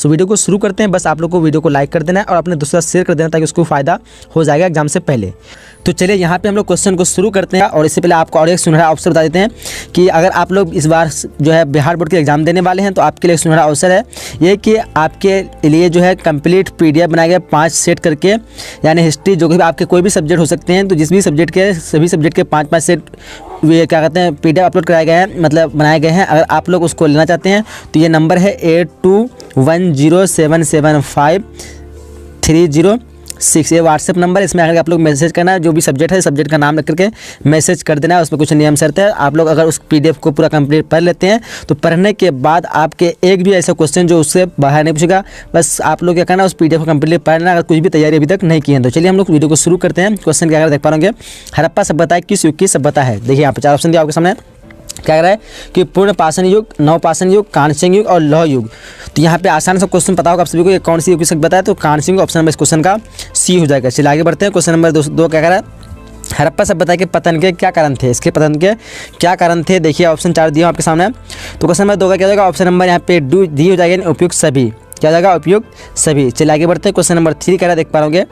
So video को शुरू करते हैं। बस आप लोग को वीडियो को लाइक कर देना है और अपने दोस्तों से शेयर कर देना ताकि उसको फ़ायदा हो जाएगा एग्जाम से पहले। तो चलिए यहाँ पे हम लोग क्वेश्चन को शुरू करते हैं। और इससे पहले आपको और एक सुनहरा अवसर बता देते हैं कि अगर आप लोग इस बार जो है बिहार बोर्ड के एग्ज़ाम देने वाले हैं तो आपके लिए सुनहरा अवसर है ये कि आपके लिए जो है कंप्लीट PDF बनाए गए 5 सेट करके, यानी हिस्ट्री जो कि आपके कोई भी सब्जेक्ट हो सकते हैं, तो जिस भी सब्जेक्ट के सभी सब्जेक्ट के 5-5 सेट वे क्या कहते हैं PDF अपलोड कराए गए हैं, मतलब बनाए गए हैं। अगर आप लोग उसको लेना चाहते हैं तो ये नंबर है 8210775306, ये व्हाट्सएप नंबर है। इसमें अगर आप लोग मैसेज करना है, जो भी सब्जेक्ट है सब्जेक्ट का नाम लिख करके मैसेज कर देना है। उसमें कुछ नियम शर्त है। आप लोग अगर उस PDF को पूरा कंप्लीट पढ़ लेते हैं तो पढ़ने के बाद आपके एक भी ऐसा क्वेश्चन जो उससे बाहर नहीं पूछेगा, बस आप लोग क्या करना है उस PDF को कंप्लीट पढ़ना, अगर कुछ भी तैयारी अभी तक नहीं की है। तो चलिए हम लोग वीडियो को शुरू करते हैं। क्वेश्चन क्या देख पाएंगे, हड़प्पा सभ्यता किस युग की सभ्यता है। देखिए यहाँ पे 4 ऑप्शन दिया आपके सामने। क्या कह रहा है कि पूर्ण पाषाण युग, नवपाषाण युग, कांस्य युग और लौह युग। तो यहाँ पे आसान सा क्वेश्चन पता होगा आप सभी को, ये कौन सी युग की सभ्यता है, तो कांस्य युग ऑप्शन नंबर इस क्वेश्चन का C हो जाएगा। चलिए आगे बढ़ते हैं। क्वेश्चन नंबर 2 क्या कह रहा है, हड़प्पा सभ्यता के पतन के क्या कारण थे। इसके पतन के क्या कारण थे, देखिए ऑप्शन 4 दिया आपके सामने। तो क्वेश्चन नंबर 2 का क्या हो जाएगा, ऑप्शन नंबर यहाँ पे डी हो जाएगा, उपयुक्त सभी। क्या हो जाएगा, उपयुक्त सभी। चलिए आगे बढ़ते हैं। क्वेश्चन नंबर 3 कह रहा है, देख पा रहे होंगे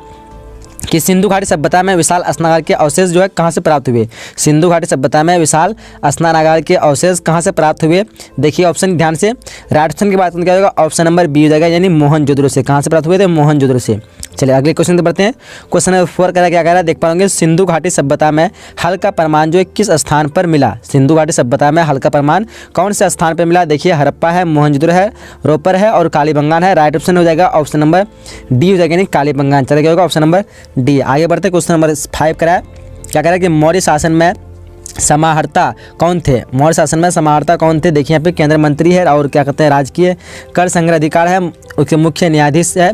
कि सिंधु घाटी सभ्यता में विशाल स्नानागार के अवशेष जो है कहाँ से प्राप्त हुए। सिंधु घाटी सभ्यता में विशाल स्नानागार के अवशेष कहाँ से प्राप्त हुए। देखिए ऑप्शन ध्यान से। राइट ऑप्शन की बात क्या होगा, ऑप्शन नंबर B हो जाएगा, यानी मोहनजोदड़ो से। कहाँ से प्राप्त हुए थे, मोहनजोदड़ो से। चलिए अगले क्वेश्चन पे बढ़ते हैं। क्वेश्चन नंबर 4 क्या कह रहा है, देख पाएंगे सिंधु घाटी सभ्यता में हल का प्रमाण जो है किस स्थान पर मिला। सिंधु घाटी सभ्यता में हल का प्रमाण कौन से स्थान पर मिला। देखिए हड़प्पा है, मोहनजोदड़ो है, रोपर है और कालीबंगान है। राइट ऑप्शन हो जाएगा ऑप्शन नंबर D हो जाएगा, यानी कालीबंगान। चलिए क्या होगा, ऑप्शन नंबर D। आगे बढ़ते हैं। क्वेश्चन नंबर 5 करा है, क्या कह रहा है कि मौर्य शासन में समाहर्ता कौन थे। मौर्य शासन में समाहर्ता कौन थे। देखिए यहाँ पे केंद्र मंत्री है और क्या कहते हैं राजकीय कर संग्रह अधिकार है, उसके मुख्य न्यायाधीश है।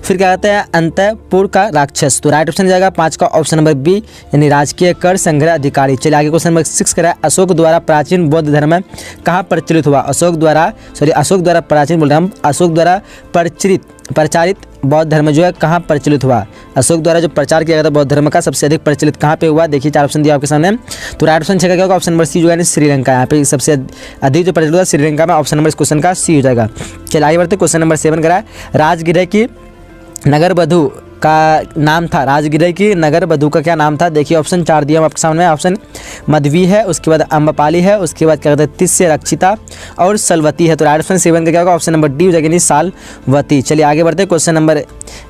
फिर क्या कहते हैं अंतपुर का राक्षस। तो राइट ऑप्शन जाएगा 5 का ऑप्शन नंबर B, यानी राजकीय कर संग्रह अधिकारी। चलिए आगे क्वेश्चन नंबर 6 करा है, अशोक द्वारा प्राचीन बौद्ध धर्म कहाँ प्रचलित हुआ। अशोक द्वारा प्राचीन बोल रहे हैं हम, अशोक द्वारा प्रचारित बौद्ध धर्म जो है कहाँ प्रचलित हुआ। अशोक द्वारा जो प्रचार किया गया था बौद्ध धर्म का सबसे अधिक प्रचलित कहाँ पे हुआ। देखिए 4 ऑप्शन दिया आपके सामने। तो राइट ऑप्शन क्या होगा, ऑप्शन नंबर C जो है श्रीलंका। यहाँ पे सबसे अधिक जो प्रचलित हुआ श्रीलंका में, ऑप्शन नंबर इस क्वेश्चन का C हो जाएगा। चलिए आगे बढ़ते। क्वेश्चन नंबर 7 करा है, राजगिरह की नगर वधु का नाम था। राजगिरह की नगर वधु का क्या नाम था। देखिए ऑप्शन 4 दिया आपके सामने। ऑप्शन मधवी है, उसके बाद अम्बपाली है, उसके बाद क्या कहते हैं तिस्य रक्षिता और सलवती है। तो राइट ऑप्शन 7 का क्या होगा, ऑप्शन नंबर D हो जाएगा, यानी सालवती। चलिए आगे बढ़ते हैं। क्वेश्चन नंबर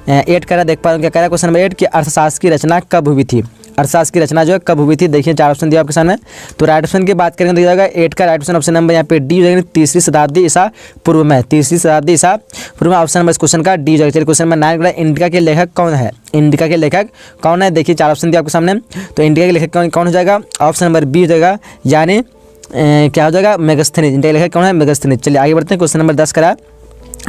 8 करा, देख पा रहे क्या कह रहा है क्वेश्चन नंबर 8 कि अर्थशास्त्र की रचना कब हुई थी। अर्थशास्त्र की रचना जो है कब हुई थी। देखिए 4 ऑप्शन दिया आपके सामने। तो राइट ऑप्शन की बात करेंगे तो जाएगा 8 का राइट ऑप्शन नंबर यहाँ पे D हो जाएगा, 3री शताब्दी ईसा पूर्व में। 3री शताब्दी ईसा पूर्व में ऑप्शन नंबर इस क्वेश्चन का D हो जाएगा। चलिए क्वेश्चन नंबर 9 इंडिका के लेखक कौन है। इंडिका के लेखक कौन है। देखिए 4 ऑप्शन दिया आपके सामने। तो इंडिका के लेखक कौन हो जाएगा, ऑप्शन नंबर B हो जाएगा, यानी क्या हो जाएगा, मेगास्थनीज। इंडिका के लेखक कौन है, मेगास्थनीज। चलिए आगे बढ़ते हैं। क्वेश्चन नंबर 10 करा,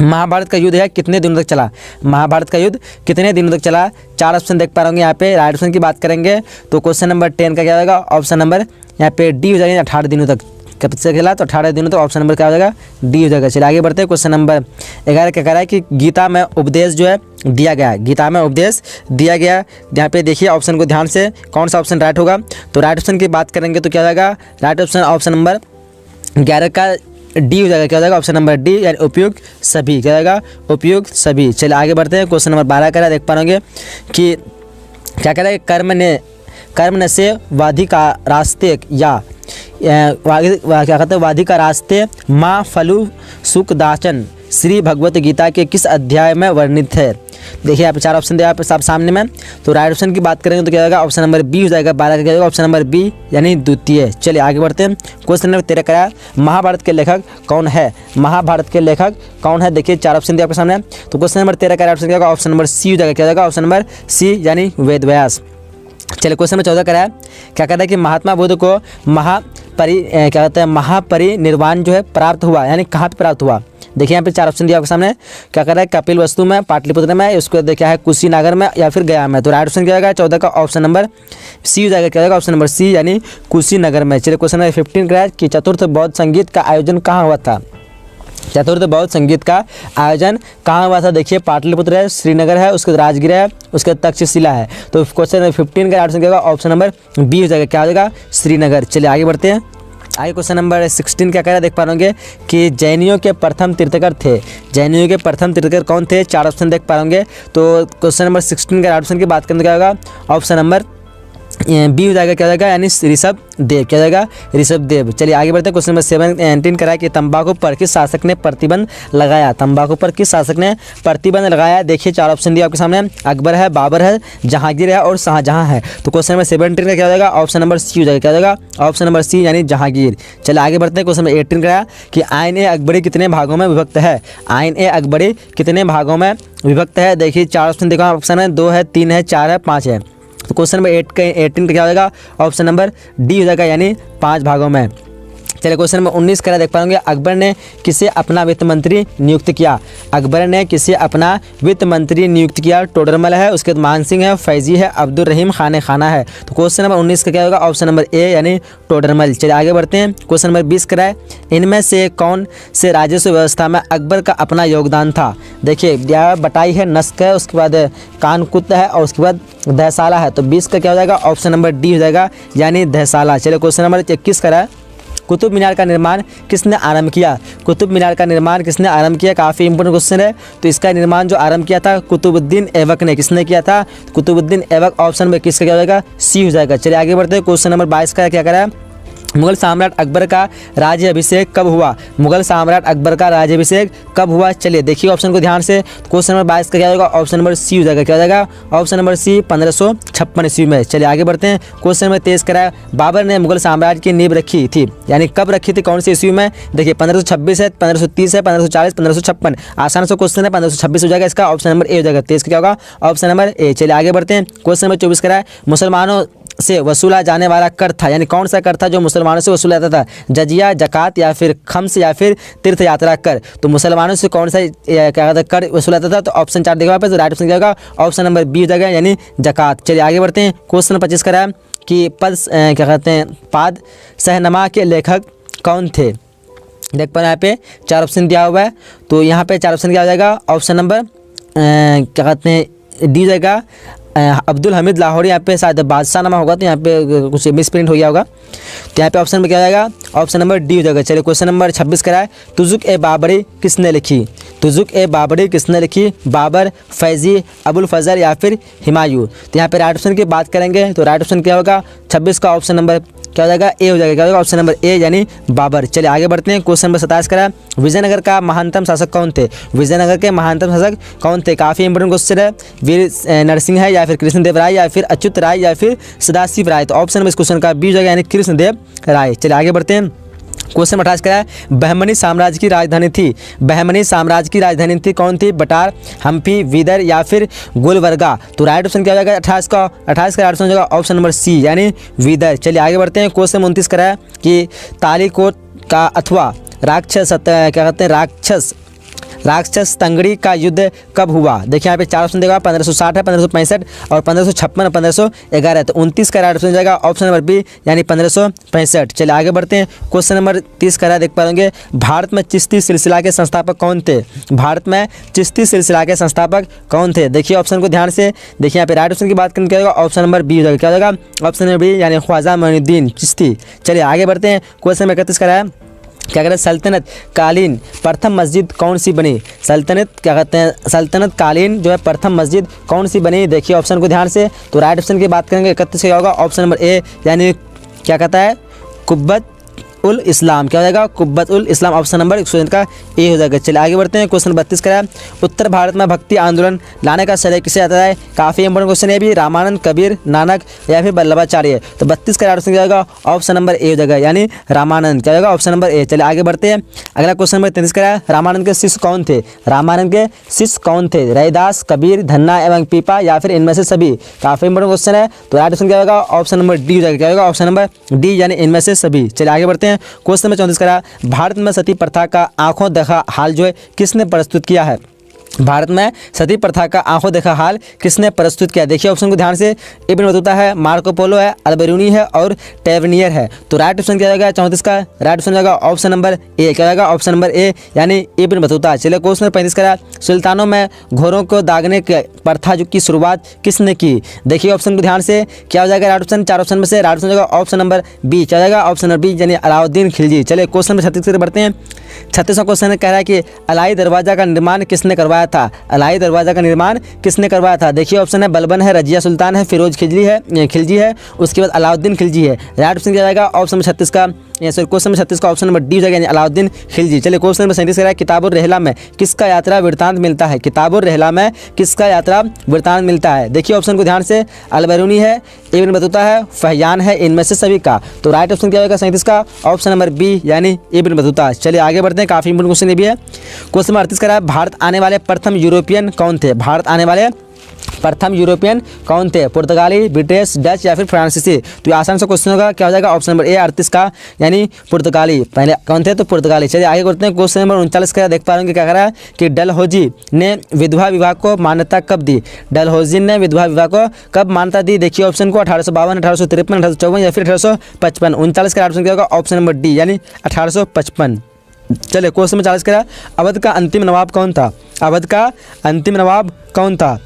महाभारत का युद्ध है कितने दिनों तक चला। महाभारत का युद्ध कितने दिनों तक चला। 4 ऑप्शन देख पा रहे होंगे यहाँ पे। राइट ऑप्शन की बात करेंगे तो क्वेश्चन नंबर 10 का क्या होगा, ऑप्शन नंबर यहाँ पे D हो जाएगा, 18 दिनों तक। कब से खेला, तो 18 दिनों तक। ऑप्शन नंबर क्या हो जाएगा, D हो जाएगा। चलिए आगे बढ़ते हैं। क्वेश्चन नंबर 11 क्या कह रहा है कि गीता में उपदेश जो है दिया गया। गीता में उपदेश दिया गया, यहाँ पे देखिए ऑप्शन को ध्यान से, कौन सा ऑप्शन राइट होगा। तो राइट ऑप्शन की बात करेंगे तो क्या हो जाएगा, राइट ऑप्शन नंबर 11 का D हो जाएगा। क्या हो जाएगा, ऑप्शन नंबर D, यानी उपयुक्त सभी। क्या जाएगा, उपयुक्त सभी। चलिए आगे बढ़ते हैं। क्वेश्चन नंबर 12 करा, देख पा रहे कि क्या कह रहा है, कर्म ने से वादी का रास्ते या क्या कहते हैं वादी का रास्ते माँ फलु सुखदाचन श्री भगवत गीता के किस अध्याय में वर्णित है। देखिए यहाँ पे 4 ऑप्शन दिया आप सब सामने में। तो राइट ऑप्शन की बात करेंगे तो क्या होगा, ऑप्शन नंबर B हो जाएगा। 12 का क्या होगा, ऑप्शन नंबर B, यानी द्वितीय। चलिए आगे बढ़ते हैं। क्वेश्चन नंबर 13 करा, महाभारत के लेखक कौन है। महाभारत के लेखक कौन है। देखिए 4 ऑप्शन दिया आपके सामने। तो क्वेश्चन नंबर 13 का ऑप्शन क्या होगा, ऑप्शन नंबर C हो जाएगा। क्या होगा, ऑप्शन नंबर C, यानी वेद व्यास। चलिए क्वेश्चन नंबर 14 करा है, क्या कहता है कि महात्मा बुद्ध को क्या कहते हैं महापरिनिर्वाण जो है प्राप्त हुआ, यानी कहाँ पे प्राप्त हुआ। देखिए यहाँ पे 4 ऑप्शन दिया आपके सामने। क्या कर रहा है, कपिल वस्तु में, पाटलिपुत्र में, उसको देखा है कुशीनगर में या फिर गया में। तो राइट ऑप्शन क्या होगा 14 का ऑप्शन नंबर C हो जाएगा। क्या होगा, ऑप्शन नंबर C, यानी कुशीनगर में। चलिए क्वेश्चन नंबर 15 का है कि चतुर्थ बौद्ध संगीत का आयोजन कहाँ हुआ था। चतुर्थ बौद्ध संगीत का आयोजन कहाँ हुआ था। देखिए पाटलिपुत्र है, श्रीनगर है, उसके राजगिर है, उसके तक्षशिला है। तो क्वेश्चन नंबर 15 का ऑप्शन क्या होगा, ऑप्शन नंबर B हो जाएगा। क्या हो जाएगा, श्रीनगर। चलिए आगे बढ़ते हैं। आगे क्वेश्चन नंबर 16 क्या कह रहा है, देख पा रहे होंगे कि जैनियों के प्रथम तीर्थंकर थे। जैनियों के प्रथम तीर्थंकर कौन थे, 4 ऑप्शन देख पा रहे होंगे। तो क्वेश्चन नंबर 16 का ऑप्शन की बात करें तो क्या होगा, ऑप्शन नंबर बी हो जाएगा, क्या हो जाएगा, यानी ऋषभ देव, क्या हो जाएगा, ऋषभ देव। चलिए आगे बढ़ते हैं। क्वेश्चन नंबर 17 करा कि तंबाकू पर किस शासक ने प्रतिबंध लगाया। तंबाकू पर किस शासक ने प्रतिबंध लगाया। देखिए 4 ऑप्शन दिया आपके सामने, अकबर है, बाबर है, जहांगीर है और शाहजहां है। तो क्वेश्चन नंबर 17 का क्या हो जाएगा, ऑप्शन नंबर सी हो जाएगा, क्या हो जाएगा, ऑप्शन नंबर सी यानी जहांगीर। चलिए आगे बढ़ते हैं। क्वेश्चन नंबर 18 करा कि आइन ए अकबरी कितने भागों में विभक्त है। आइन ए अकबरी कितने भागों में विभक्त है। देखिए 4 ऑप्शन देखा, ऑप्शन है 2 है, 3 है, 4 है, 5 है। तो क्वेश्चन नंबर 18 का क्या हो जाएगा, ऑप्शन नंबर डी हो जाएगा, यानी 5 भागों में। चलिए क्वेश्चन नंबर 19 करा देख पाएंगे, अकबर ने किसे अपना वित्त मंत्री नियुक्त किया। अकबर ने किसे अपना वित्त मंत्री नियुक्त किया। टोडरमल है, उसके बाद मान सिंह है, फैजी है, अब्दुल रहीम खान खाना है। तो क्वेश्चन नंबर 19 का क्या होगा, ऑप्शन नंबर ए यानी टोडरमल। चलिए आगे बढ़ते हैं। क्वेश्चन नंबर 20 कराए, इनमें से कौन से राजस्व व्यवस्था में अकबर का अपना योगदान था। देखिए यह बटाई है, नस्क है, उसके बाद कानकुत है और उसके बाद दहसाला है। तो 20 का क्या हो जाएगा, ऑप्शन नंबर डी हो जाएगा, यानी दहसाला। चलिए क्वेश्चन नंबर 21 कराए, कुतुब मीनार का निर्माण किसने आरंभ किया। कुतुब मीनार का निर्माण किसने आरंभ किया, काफ़ी इंपोर्टेंट क्वेश्चन है। तो इसका निर्माण जो आरंभ किया था कुतुबुद्दीन ऐबक ने। किसने किया था, कुतुबुद्दीन ऐबक। ऑप्शन में किसका क्या हो जाएगा, सी हो जाएगा। चलिए आगे बढ़ते हैं। क्वेश्चन नंबर 22 का क्या करा, मुगल सम्राट अकबर का राज्याभिषेक कब हुआ। मुगल सम्राट अकबर का राज्याभिषेक कब हुआ। चलिए देखिए ऑप्शन को ध्यान से। क्वेश्चन नंबर 22 का क्या होगा, ऑप्शन नंबर सी हो जाएगा, क्या हो जाएगा, ऑप्शन नंबर सी 1556 ईस्वी में। चलिए आगे बढ़ते हैं। क्वेश्चन नंबर 23 करा, बाबर ने मुगल साम्राज्य की नींव रखी थी, यानी कब रखी थी, कौन सी ईस्वी में। देखिए 1526 है, 1530 है, 1540, 1556। आसान से क्वेश्चन है, 1526 हो जाएगा इसका, ऑप्शन नंबर ए हो जाएगा। 23 का क्या होगा, ऑप्शन नंबर ए। चलिए आगे बढ़ते हैं। क्वेश्चन नंबर 24 करा, मुसलमानों से वसूला जाने वाला कर था, यानी कौन सा कर था जो मुसलमानों से वसूला जाता था। जजिया, जकात या फिर खम्स या फिर तीर्थ यात्रा कर। तो मुसलमानों से कौन सा क्या कहता है कर वसूला जाता था। तो ऑप्शन 4 देखा पे, तो राइट ऑप्शन क्या होगा, ऑप्शन नंबर बी हो जाएगा, यानी जकात। चलिए आगे बढ़ते हैं। क्वेश्चन 25 करा है कि क्या कहते हैं पाद सहनमा के लेखक कौन थे। देख पा रहे हैं यहाँ पे 4 ऑप्शन दिया हुआ है। तो यहाँ पे 4 ऑप्शन क्या हो जाएगा, ऑप्शन नंबर क्या कहते हैं डी जाएगा, अब्दुल हमीद लाहौरी। यहाँ पे शायद बादशाह नामा होगा, तो यहाँ पे कुछ मिसप्रिंट हो गया होगा। तो यहाँ पे ऑप्शन में क्या हो जाएगा, ऑप्शन नंबर डी हो जाएगा। चलिए क्वेश्चन नंबर 26 कराए, तुजुक ए बाबरी किसने लिखी। तुजुक ए बाबरी किसने लिखी, बाबर, फैजी, अबुल फजल या फिर हुमायूं। तो यहाँ पे राइट ऑप्शन की बात करेंगे तो राइट ऑप्शन क्या होगा, 26 का ऑप्शन नंबर क्या हो जाएगा, ए हो जाएगा, क्या होगा, ऑप्शन नंबर ए यानी बाबर। चलिए आगे बढ़ते हैं। क्वेश्चन नंबर 27 करा, विजयनगर का महानतम शासक कौन थे। विजयनगर के महानतम शासक कौन थे, काफ़ी इंपोर्टेंट क्वेश्चन है। वीर नरसिंह है या फिर कृष्णदेव राय या फिर अच्युत राय या फिर सदाशिव राय। तो ऑप्शन में इस क्वेश्चन का बी हो जाएगा, यानी कृष्णदेव राय। चलिए आगे बढ़ते हैं। क्वेश्चन 28 का है, बहमनी साम्राज्य की राजधानी थी। बहमनी साम्राज्य की राजधानी थी कौन थी, बटार, हम्पी, विदर या फिर गुलबर्गा। तो राइट ऑप्शन क्या हो जाएगा, 28 का राइट ऑप्शन हो जाएगा, ऑप्शन नंबर सी यानी विदर। चलिए आगे बढ़ते हैं। क्वेश्चन 29 का है कि तालीकोट का अथवा राक्षस क्या कहते हैं राक्षस तंगड़ी का युद्ध कब हुआ। देखिए यहाँ पे 4 ऑप्शन देगा, 1560 है, 1565 और 1556 और 1511। तो 29 का राइट ऑप्शन हो जाएगा, ऑप्शन नंबर बी यानी 1565। चलिए आगे बढ़ते हैं। क्वेश्चन नंबर 30 का देख पाएंगे, भारत में चिश्ती सिलसिला के संस्थापक कौन थे। भारत में चिश्ती सिलसिला के संस्थापक कौन थे। देखिए ऑप्शन को ध्यान से देखिए, यहाँ पे राइट ऑप्शन की बात करने क्या होगा, ऑप्शन नंबर बी हो जाएगा, क्या हो जाएगा, ऑप्शन नंबर बी यानी ख्वाजा मोइनुद्दीन चिश्ती। चलिए आगे बढ़ते हैं। क्वेश्चन नंबर 31 का है, क्या कहते हैं सल्तनत कालीन प्रथम मस्जिद कौन सी बनी। सल्तनत क्या कहते हैं सल्तनत कालीन जो है प्रथम मस्जिद कौन सी बनी। देखिए ऑप्शन को ध्यान से। तो राइट ऑप्शन की बात करेंगे 31 क्या होगा, ऑप्शन नंबर ए यानी क्या कहता है कुब्बत उल इस्लाम। क्या हो जाएगा, कुब्बत उल इस्लाम। ऑप्शन नंबर 100 का ए हो जाएगा। चलिए आगे बढ़ते हैं। क्वेश्चन 32 का है, उत्तर भारत में भक्ति आंदोलन लाने का श्रेय किसे आता है। काफ़ी इंपोर्टेंट क्वेश्चन है भी, रामानंद, कबीर, नानक या फिर वल्लभाचार्य। तो 32 का ऑप्शन क्या होगा, ऑप्शन नंबर ए हो जाएगा, यानी रामानंद। क्या होगा, ऑप्शन नंबर ए। चलिए आगे बढ़ते हैं। अगला क्वेश्चन नंबर 33 का है, रामानंद के शिष्य कौन थे। रामानंद के शिष्य कौन थे, रैदास, कबीर, धन्ना एवं पीपा या फिर इनमें से सभी। काफ़ी इंपोर्टेंट क्वेश्चन है। तो राइट ऑप्शन क्या होगा, ऑप्शन नंबर डी हो जाएगा, क्या होगा, ऑप्शन नंबर डी यानी इनमें से सभी। चलिए आगे बढ़ते हैं। क्वेश्चन नंबर 34 करा, भारत में सती प्रथा का आंखों देखा हाल जो है किसने प्रस्तुत किया है। भारत में सती प्रथा का आंखों देखा हाल किसने प्रस्तुत किया? देखिए ऑप्शन को ध्यान से, इब्न बतूता है, मार्को पोलो है, अल्बेरूनी है और टेवनियर है। तो राइट ऑप्शन क्या जाएगा 34 का? राइट ऑप्शन जाएगा ऑप्शन नंबर ए। क्या जाएगा? ऑप्शन नंबर ए यानी इब्न बतूता। चलिए क्वेश्चन नंबर 35 का, सुल्तानों में घोड़ों को दागने की प्रथा की शुरुआत किसने की? देखिए ऑप्शन को ध्यान से, क्या हो जाएगा राइट ऑप्शन? 4 ऑप्शन में से राइट ऑप्शन जाएगा ऑप्शन नंबर बी। क्या जाएगा? ऑप्शन नंबर बी यानी अलाउद्दीन खिलजी। चलिए क्वेश्चन नंबर 36 बढ़ते हैं। 36वां क्वेश्चन कह रहा है कि अलाई दरवाजा का निर्माण किसने करवाया था? अलाई दरवाजा का निर्माण किसने करवाया था? देखिए ऑप्शन है बलबन है, रजिया सुल्तान है, फिरोज खिलजी है, उसके बाद अलाउद्दीन खिलजी है। राइट ऑप्शन क्या जाएगा? ऑप्शन नंबर 36 का, सॉरी क्वेश्चन नंबर 36 का ऑप्शन नंबर डी जाएगा यानी अलाउद्दीन खिलजी। चलिए क्वेश्चन नंबर 37 कह रहा है किताबुर रहला में किसका यात्रा वृत्तांत मिलता है? किताबुर रहला में किसका यात्रा वृत्तांत मिलता है? देखिए ऑप्शन को ध्यान से, अल-बरूनी है, इब्न बतूता है, फहियान है, इनमें से सभी का। तो राइट ऑप्शन क्या होगा 37 का? ऑप्शन नंबर बी यानी इब्न बतूता। चलिए आगे बढ़ते हैं, काफी इंपोर्टेंट क्वेश्चन ये भी है। क्वेश्चन नंबर 38 कह रहा है भारत आने वाले प्रथम यूरोपियन कौन थे? भारत आने वाले प्रथम यूरोपियन कौन थे? पुर्तगाली, ब्रिटिश, डच या फिर फ्रांसीसी? तो ये आसान सा क्वेश्चन होगा, क्या हो जाएगा? ऑप्शन नंबर ए 38 का यानी पुर्तगाली। पहले कौन थे? तो पुर्तगाली। चलिए आगे बढ़ते हैं। क्वेश्चन नंबर 39 का देख पा रहे हैं क्या कह रहा है कि डलहौजी ने विधवा विवाह को मान्यता कब दी? डलहौजी ने विधवा विवाह को कब मान्यता दी? देखिए ऑप्शन को 1852, 1853, 1854 या फिर 1855। 39 का ऑप्शन क्या होगा? ऑप्शन नंबर डी यानी 1855। चलिए क्वेश्चन नंबर 40 कह रहा है अवध का अंतिम नवाब कौन था? अवध का अंतिम नवाब कौन था?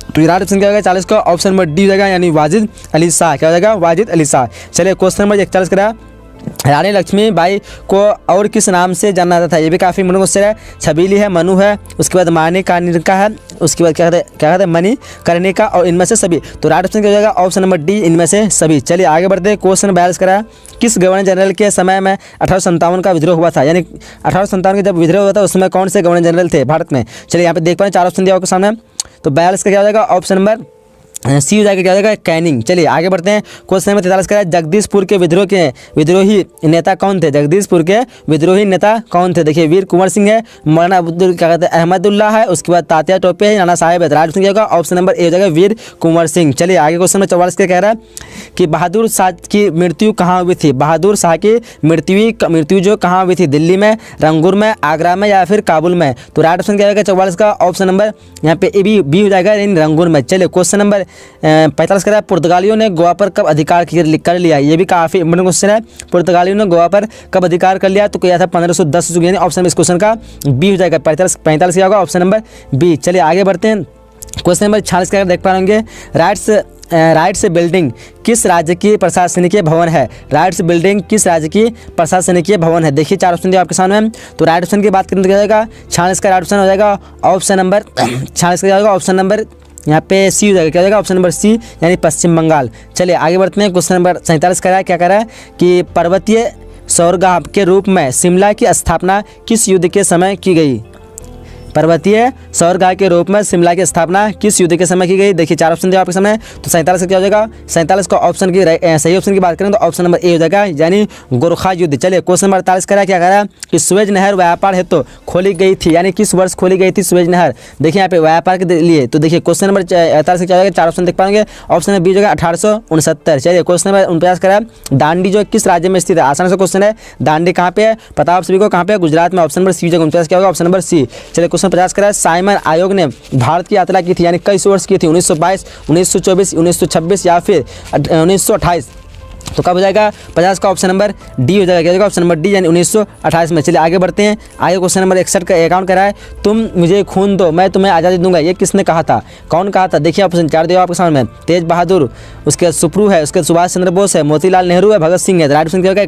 तो राइट ऑप्शन क्या होगा 40 का? ऑप्शन नंबर डी जाएगा यानी वाजिद अली शाह। क्या हो जाएगा? वाजिद अली शाह। चलिए क्वेश्चन नंबर 41 करा, रानी लक्ष्मीबाई को और किस नाम से जाना जाता था? ये भी काफ़ी इंपोर्टेंट क्वेश्चन है। छबीली है, मनु है, उसके बाद मानी कर्णिका है, उसके बाद क्या कहते हैं मनी कर्णिका और इनमें से सभी। तो राइट ऑप्शन क्या हो जाएगा? ऑप्शन नंबर डी इनमें से सभी। चलिए आगे बढ़ते हैं। क्वेश्चन 42 करा, किस गवर्नर जनरल के समय में 1857 का विद्रोह हुआ था? यानी 1857 का जब विद्रोह हुआ था उसमें कौन से गवर्नर जनरल थे भारत में? चलिए यहाँ पे देख पाए 4 ऑप्शन दिया आपके सामने। तो 42 का क्या हो जाएगा? ऑप्शन नंबर सी हो जाएगा, क्या हो जाएगा? कैनिंग। चलिए आगे बढ़ते हैं। क्वेश्चन नंबर 43 का जगदीशपुर के विद्रोही नेता कौन थे? जगदीशपुर के विद्रोही नेता कौन थे? देखिए वीर कुंवर सिंह है, मौलाना अब्दुल क्या कहते हैं अहमदुल्ला है, उसके बाद तात्या टोपे है, नाना साहेब है। राइट ऑप्शन क्या होगा? ऑप्शन नंबर ए हो जाएगा वीर कुंवर सिंह। चलिए आगे क्वेश्चन नंबर 44 का कह रहा है कि बहादुर शाह की मृत्यु कहाँ हुई थी? बहादुर शाह की मृत्यु जो कहाँ हुई थी? दिल्ली में, रंगूर में, आगरा में या फिर काबुल में? तो राइट ऑप्शन क्या होगा 44 का? ऑप्शन नंबर यहाँ पे ए बी हो जाएगा यानी रंगूर में। चलिए क्वेश्चन नंबर 45 कह रहा है पुर्तगालियों ने गोवा पर कब अधिकार कर लिया? ये भी काफी इंपोर्टेंट क्वेश्चन है। पुर्तगालियों ने गोवा पर कब अधिकार कर लिया? तो क्या था 1510 यानी ऑप्शन इस क्वेश्चन का बी हो जाएगा। 45 क्या होगा? Option number B. चलिए आगे बढ़ते हैं। क्वेश्चन नंबर 46 का देख पा होंगे, राइट्स बिल्डिंग किस राज्य की प्रशासनिक भवन है? राइट्स बिल्डिंग किस राज्य की प्रशासनिक भवन है? देखिए 4 ऑप्शन दिया आपके सामने। तो राइट ऑप्शन की बात करें तो क्या जाएगा? 46 का राइट ऑप्शन हो जाएगा ऑप्शन नंबर 46 का जाएगा ऑप्शन नंबर यहाँ पे सी हो जाएगा। क्या हो जाएगा? ऑप्शन नंबर सी यानी पश्चिम बंगाल। चलिए आगे बढ़ते हैं। क्वेश्चन नंबर 47 का क्या कह रहा है कि पर्वतीय सौरगाह के रूप में शिमला की स्थापना किस युद्ध के समय की गई? पर्वतीय सौरगाह के रूप में शिमला की स्थापना किस युद्ध के समय की गई? देखिए 4 ऑप्शन दिया आपके सामने। तो 47 क्या हो जाएगा? 47 का ऑप्शन की सही ऑप्शन की बात करें तो ऑप्शन नंबर ए हो जाएगा यानी गोरखा युद्ध। चलिए क्वेश्चन नंबर 48 क्या कह रहा है कि सुएज नहर व्यापार हेतु खोली गई थी, यानी किस वर्ष खोली गई थी सुएज नहर? देखिए यहाँ पे व्यापार के लिए। तो देखिए क्वेश्चन नंबर 48 क्या हो जाएगा? 4 ऑप्शन देख पाएंगे। ऑप्शन नंबर बी हो जाएगा 1869। चलिए क्वेश्चन नंबर 49 कह रहा है दांडी जो किस राज्य में स्थित है? आसान सा क्वेश्चन है। दांडी कहाँ पे है? पता आप सभी को कहाँ पे? गुजरात में। ऑप्शन नंबर सी हो जाएगा। 49 क्या होगा? Option number C. चलिए क्वेश्चन 50 कह रहा है साइमन आयोग ने भारत की यात्रा की थी, यानी कई वर्ष की थी? 1922, 1924, 1926 या फिर 1928? तो कब हो जाएगा? 50 का ऑप्शन नंबर डी हो जाएगा। क्या हो जाएगा? ऑप्शन नंबर डी यानी 1928 में। चलिए आगे बढ़ते हैं। आगे क्वेश्चन नंबर 61 का अकाउंट करा है तुम मुझे खून दो मैं तुम्हें आज़ादी दूंगा, ये किसने कहा था? कौन कहा था? देखिए ऑप्शन 4 दिया आपके सामने। तेज बहादुर, उसके सुप्रू है, उसके सुभाष चंद्र बोस है, मोतीलाल नेहरू है, भगत सिंह है। राइट ऑप्शन क्या होगा?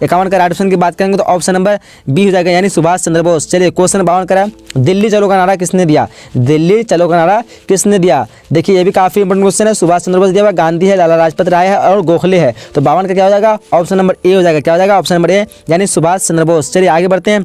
51 का राइट ऑप्शन की बात करेंगे तो ऑप्शन नंबर बी हो जाएगा यानी सुभाष चंद्र बोस। चलिए क्वेश्चन 52 करा दिल्ली चलो का नारा किसने दिया? दिल्ली चलो का नारा किसने दिया? देखिए ये भी काफी इंपोर्टेंट क्वेश्चन है। सुभाष चंद्र बोस दिया हुआ, गांधी है, लाला लाजपत राय है और गोखले है। तो 52 का क्या हो जाएगा? ऑप्शन नंबर ए हो जाएगा। क्या हो जाएगा? ऑप्शन नंबर ए यानी सुभाष चंद्र बोस। चलिए आगे बढ़ते हैं।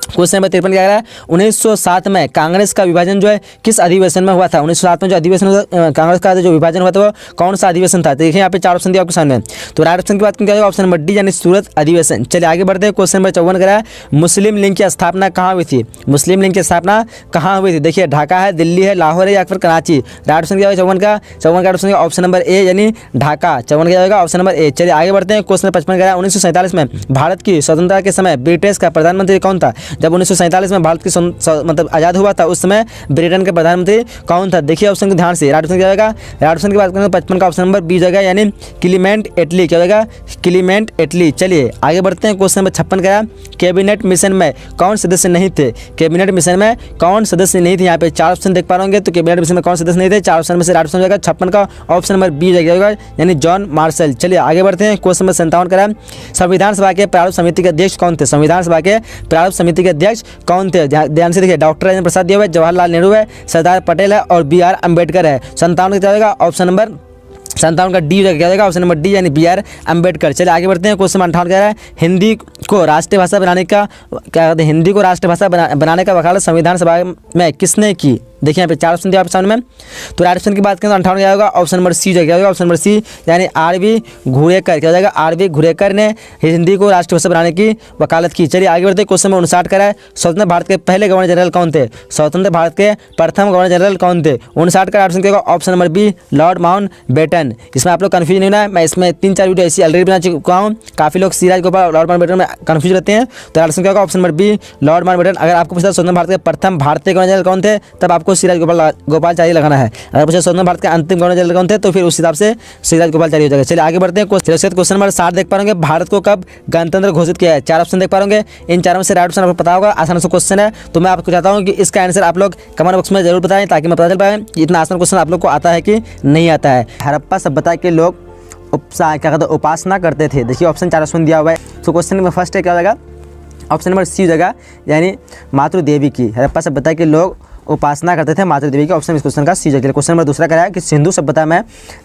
क्वेश्चन नंबर 53 क्या कह रहा है 1907 में कांग्रेस का विभाजन जो है किस अधिवेशन में हुआ था? 1907 में जो अधिवेशन हुआ कांग्रेस का जो विभाजन हुआ था वो कौन सा अधिवेशन था? देखिए यहाँ पे 4 ऑप्शन दिया आपके सामने। तो राइट ऑप्शन की बात क्या होगा? ऑप्शन नंबर डी यानी सूरत अधिवेशन। चलिए आगे बढ़ते हैं। क्वेश्चन नंबर 54 कह रहा है मुस्लिम लीग की स्थापना कहाँ हुई थी? मुस्लिम लीग की स्थापना कहाँ हुई थी? देखिए ढाका है, दिल्ली है, लाहौर है या फिर कराची? राइट ऑप्शन क्या होगा? 54 का ऑप्शन ऑप्शन नंबर ए यानी ढाका। 54 क्या होगा? Option number A. चलिए आगे बढ़ते हैं। क्वेश्चन 55 कह रहा है 1947 में भारत की स्वतंत्रता के समय ब्रिटिश का प्रधानमंत्री कौन था? जब 1947 में भारत की मतलब आज़ाद हुआ था उस समय ब्रिटेन के प्रधानमंत्री कौन था? देखिए ऑप्शन को ध्यान से। राइट ऑप्शन क्या होगा? राइट ऑप्शन की बात करें तो 55 का ऑप्शन नंबर बी जाएगा, यानी क्लीमेंट एटली। क्या होगा? क्लीमेंट एटली। चलिए आगे बढ़ते हैं। क्वेश्चन नंबर 56 का, कैबिनेट मिशन में कौन सदस्य नहीं थे? कैबिनेट मिशन में कौन सदस्य नहीं थे? यहाँ पे 4 ऑप्शन देख पा रहे तो कैबिनेट मिशन में कौन सदस्य नहीं थे? 4 ऑप्शन में से राइट ऑप्शन जाएगा 56 का ऑप्शन नंबर बी जाएगा, यानी जॉन मार्शल। चलिए आगे बढ़ते हैं। क्वेश्चन नंबर 57 का, संविधान सभा के प्रारूप समिति के अध्यक्ष कौन थे? संविधान सभा के प्रारूप समिति के अध्यक्ष कौन थे? ध्यान से देखिए, डॉक्टर राजेंद्र प्रसाद दिया हुआ है, जवाहरलाल नेहरू है, सरदार पटेल है और बी आर अम्बेडकर है। 57 का क्या होगा? ऑप्शन नंबर 57 का डी क्या होगा? ऑप्शन नंबर डी, यानी बी आर अम्बेडकर। चलिए आगे बढ़ते हैं। क्वेश्चन 58 कह रहा है, हिंदी को राष्ट्रीय भाषा बनाने का क्या कहते हैं? हिंदी को राष्ट्रीय भाषा बनाने का वकालत संविधान सभा में किसने की? देखिए यहाँ पे 4 ऑप्शन दिया ऑप्शन में, तो राइट ऑप्शन की बात करें तो 58 क्या होगा? ऑप्शन नंबर सी क्या होगा? ऑप्शन नंबर सी, यानी आर.बी. घुरेकर। क्या हो जाएगा? आर.बी. घुरेकर ने हिंदी को राष्ट्रीय भाषा बनाने की वकालत की। चलिए आगे बढ़ते हैं। क्वेश्चन नंबर 59 करा है, स्वतंत्र भारत के पहले गवर्नर जनरल कौन थे? स्वतंत्र भारत के प्रथम गवर्नर जनरल कौन थे? 59 का ऑप्शन क्या होगा? Option number B, Lord Mountbatten. इसमें आप लोग कन्फ्यूज नहीं होना है, मैं इसमें 3-4 वीडियो ऐसी ऑलरेडी बना चुका हूँ। काफ़ी लोग सी राजगोपाल लॉर्ड माउंटबेटन में कन्फ्यूज रहते हैं, तो ऑप्शन क्या होगा? Option number B, Lord Mountbatten. अगर आपको पूछा स्वतंत्र भारत के प्रथम भारतीय गवर्नर जनरल कौन थे, तब आपको सी राजगोपालाचारी लगाना है। अगर पूछे स्वतंत्र भारत के अंतिम गवर्नर जनरल कौन थे, तो फिर उस हिसाब से सी राजगोपालाचारी हो जाएगा। चलिए आगे बढ़ते हैं। क्वेश्चन नंबर 60 देख पा रहे होंगे, भारत को कब गणतंत्र घोषित किया है? 4 ऑप्शन देख पा रहे होंगे, इन 4 में से राइट ऑप्शन आपको पता होगा। आसान सा क्वेश्चन है, तो मैं आपको चाहता हूँ कि इसका आंसर आप लोग कमेंट बॉक्स में जरूर बताएं, ताकि मैं पता चल पाए कि इतना आसान क्वेश्चन आप लोग को आता है कि नहीं आता है। हड़प्पा सभ्यता के लोग क्या कहते हैं? उपासना करते थे। देखिए ऑप्शन 4 ऑप्शन दिया हुआ है, तो क्वेश्चन में फर्स्ट है क्या हो जाएगा? ऑप्शन नंबर सी हो जाएगा, यानी मातृ देवी की। हड़प्पा सभ्यता के लोग उपासना करते थे मातृ देवी की। ऑप्शन इस क्वेश्चन का सी जाएगा। क्वेश्चन नंबर दूसरा कराया कि सिंधु सभ्यता में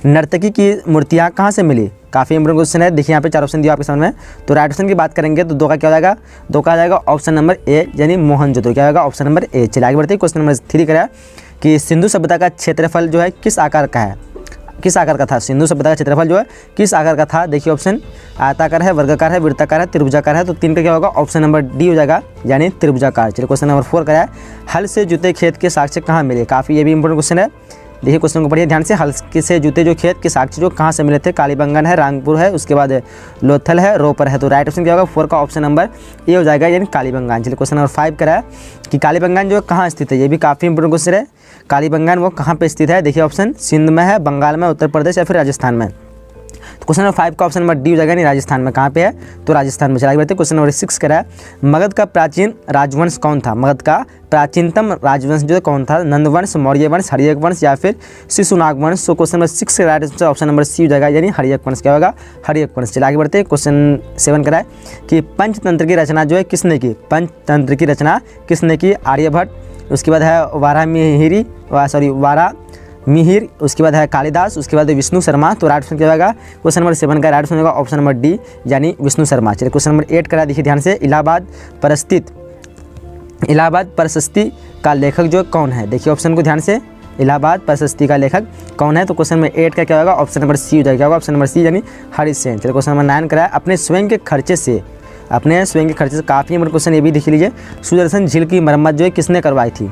नर्तकी की मूर्तियाँ कहाँ से मिली? काफ़ी इंपोर्टेंट क्वेश्चन है। देखिए यहाँ पे 4 ऑप्शन दिया आपके सामने, तो राइट ऑप्शन की बात करेंगे तो 2 का क्या हो जाएगा? 2 का आ जाएगा ऑप्शन नंबर ए, यानी मोहनजोदड़ो। क्या होगा? Option number A. चलिए आगे बढ़ते हैं। क्वेश्चन नंबर 3 कराया कि सिंधु सभ्यता का क्षेत्रफल जो है किस आकार का है? किस आकार का था? सिंधु सभ्यता का क्षेत्रफल जो है किस आकार का था? देखिए ऑप्शन आयताकार है, वर्गाकार है, वृत्ताकार है, त्रिभुजाकार है, तो 3 का क्या होगा? ऑप्शन नंबर डी हो जाएगा, यानी त्रिभुजाकार। चलिए क्वेश्चन नंबर 4 कराया, हल से जुते खेत के साक्ष्य कहाँ मिले? काफ़ी ये भी इंपॉर्टेंट क्वेश्चन है। देखिए क्वेश्चन को पढ़िए ध्यान से। हल से जूते जो खेत के साक्ष्य जो कहाँ से मिले थे? कालीबंगन है, रांगपुर है, उसके बाद लोथल है, रोपर है, तो राइट ऑप्शन क्या होगा? 4 का ऑप्शन नंबर ए हो जाएगा, यानी कालीबंगान। चलिए क्वेश्चन नंबर 5 करा है कि कालीबंगान जो कहाँ स्थित है? ये भी काफ़ी इंपॉर्टेंट क्वेश्चन है। कालीबंगान वो कहाँ पे स्थित है? देखिए ऑप्शन सिंध में है, बंगाल में, उत्तर प्रदेश या फिर राजस्थान में। तो क्वेश्चन नंबर 5 का ऑप्शन नंबर डी हो जाएगा, नहीं राजस्थान में। कहाँ पे है? तो राजस्थान में। चला बढ़ते क्वेश्चन नंबर 6 करा है, मगध का प्राचीन राजवंश कौन था? मगध का प्राचीनतम राजवंश जो कौन था? नंदवंश, मौर्य वंश, हर्यक वंश या फिर शिशुनाग वंश। तो क्वेश्चन नंबर 6 का right answer option number C हो जाएगा, यानी हर्यक वंश। क्या होगा? हर्यक वंश। चलिए आगे बढ़ते हैं। क्वेश्चन 7 करा है कि पंचतंत्र की रचना जो है किसने की? पंचतंत्र की रचना किसने की? आर्यभट्ट, उसके बाद है वारा मिहिर, उसके बाद है कालिदास, उसके बाद विष्णु शर्मा। तो राइट ऑप्शन क्या होगा? क्वेश्चन नंबर 7 का राइट ऑप्शन होगा ऑप्शन नंबर डी, यानी विष्णु शर्मा। चलिए क्वेश्चन नंबर 8 करा, देखिए ध्यान से। इलाहाबाद प्रशस्ति का लेखक जो कौन है? देखिए ऑप्शन को ध्यान से, इलाहाबाद प्रशस्ति का लेखक कौन है? तो क्वेश्चन नंबर 8 का क्या होगा? ऑप्शन नंबर सी हो जाएगा। क्या होगा? ऑप्शन नंबर सी, यानी हरिसेन। चलिए क्वेश्चन नंबर 9 करा, अपने स्वयं के खर्चे से काफ़ी इंपॉर्टेंट क्वेश्चन ये भी देख लीजिए, सुदर्शन झील की मरम्मत जो है किसने करवाई थी?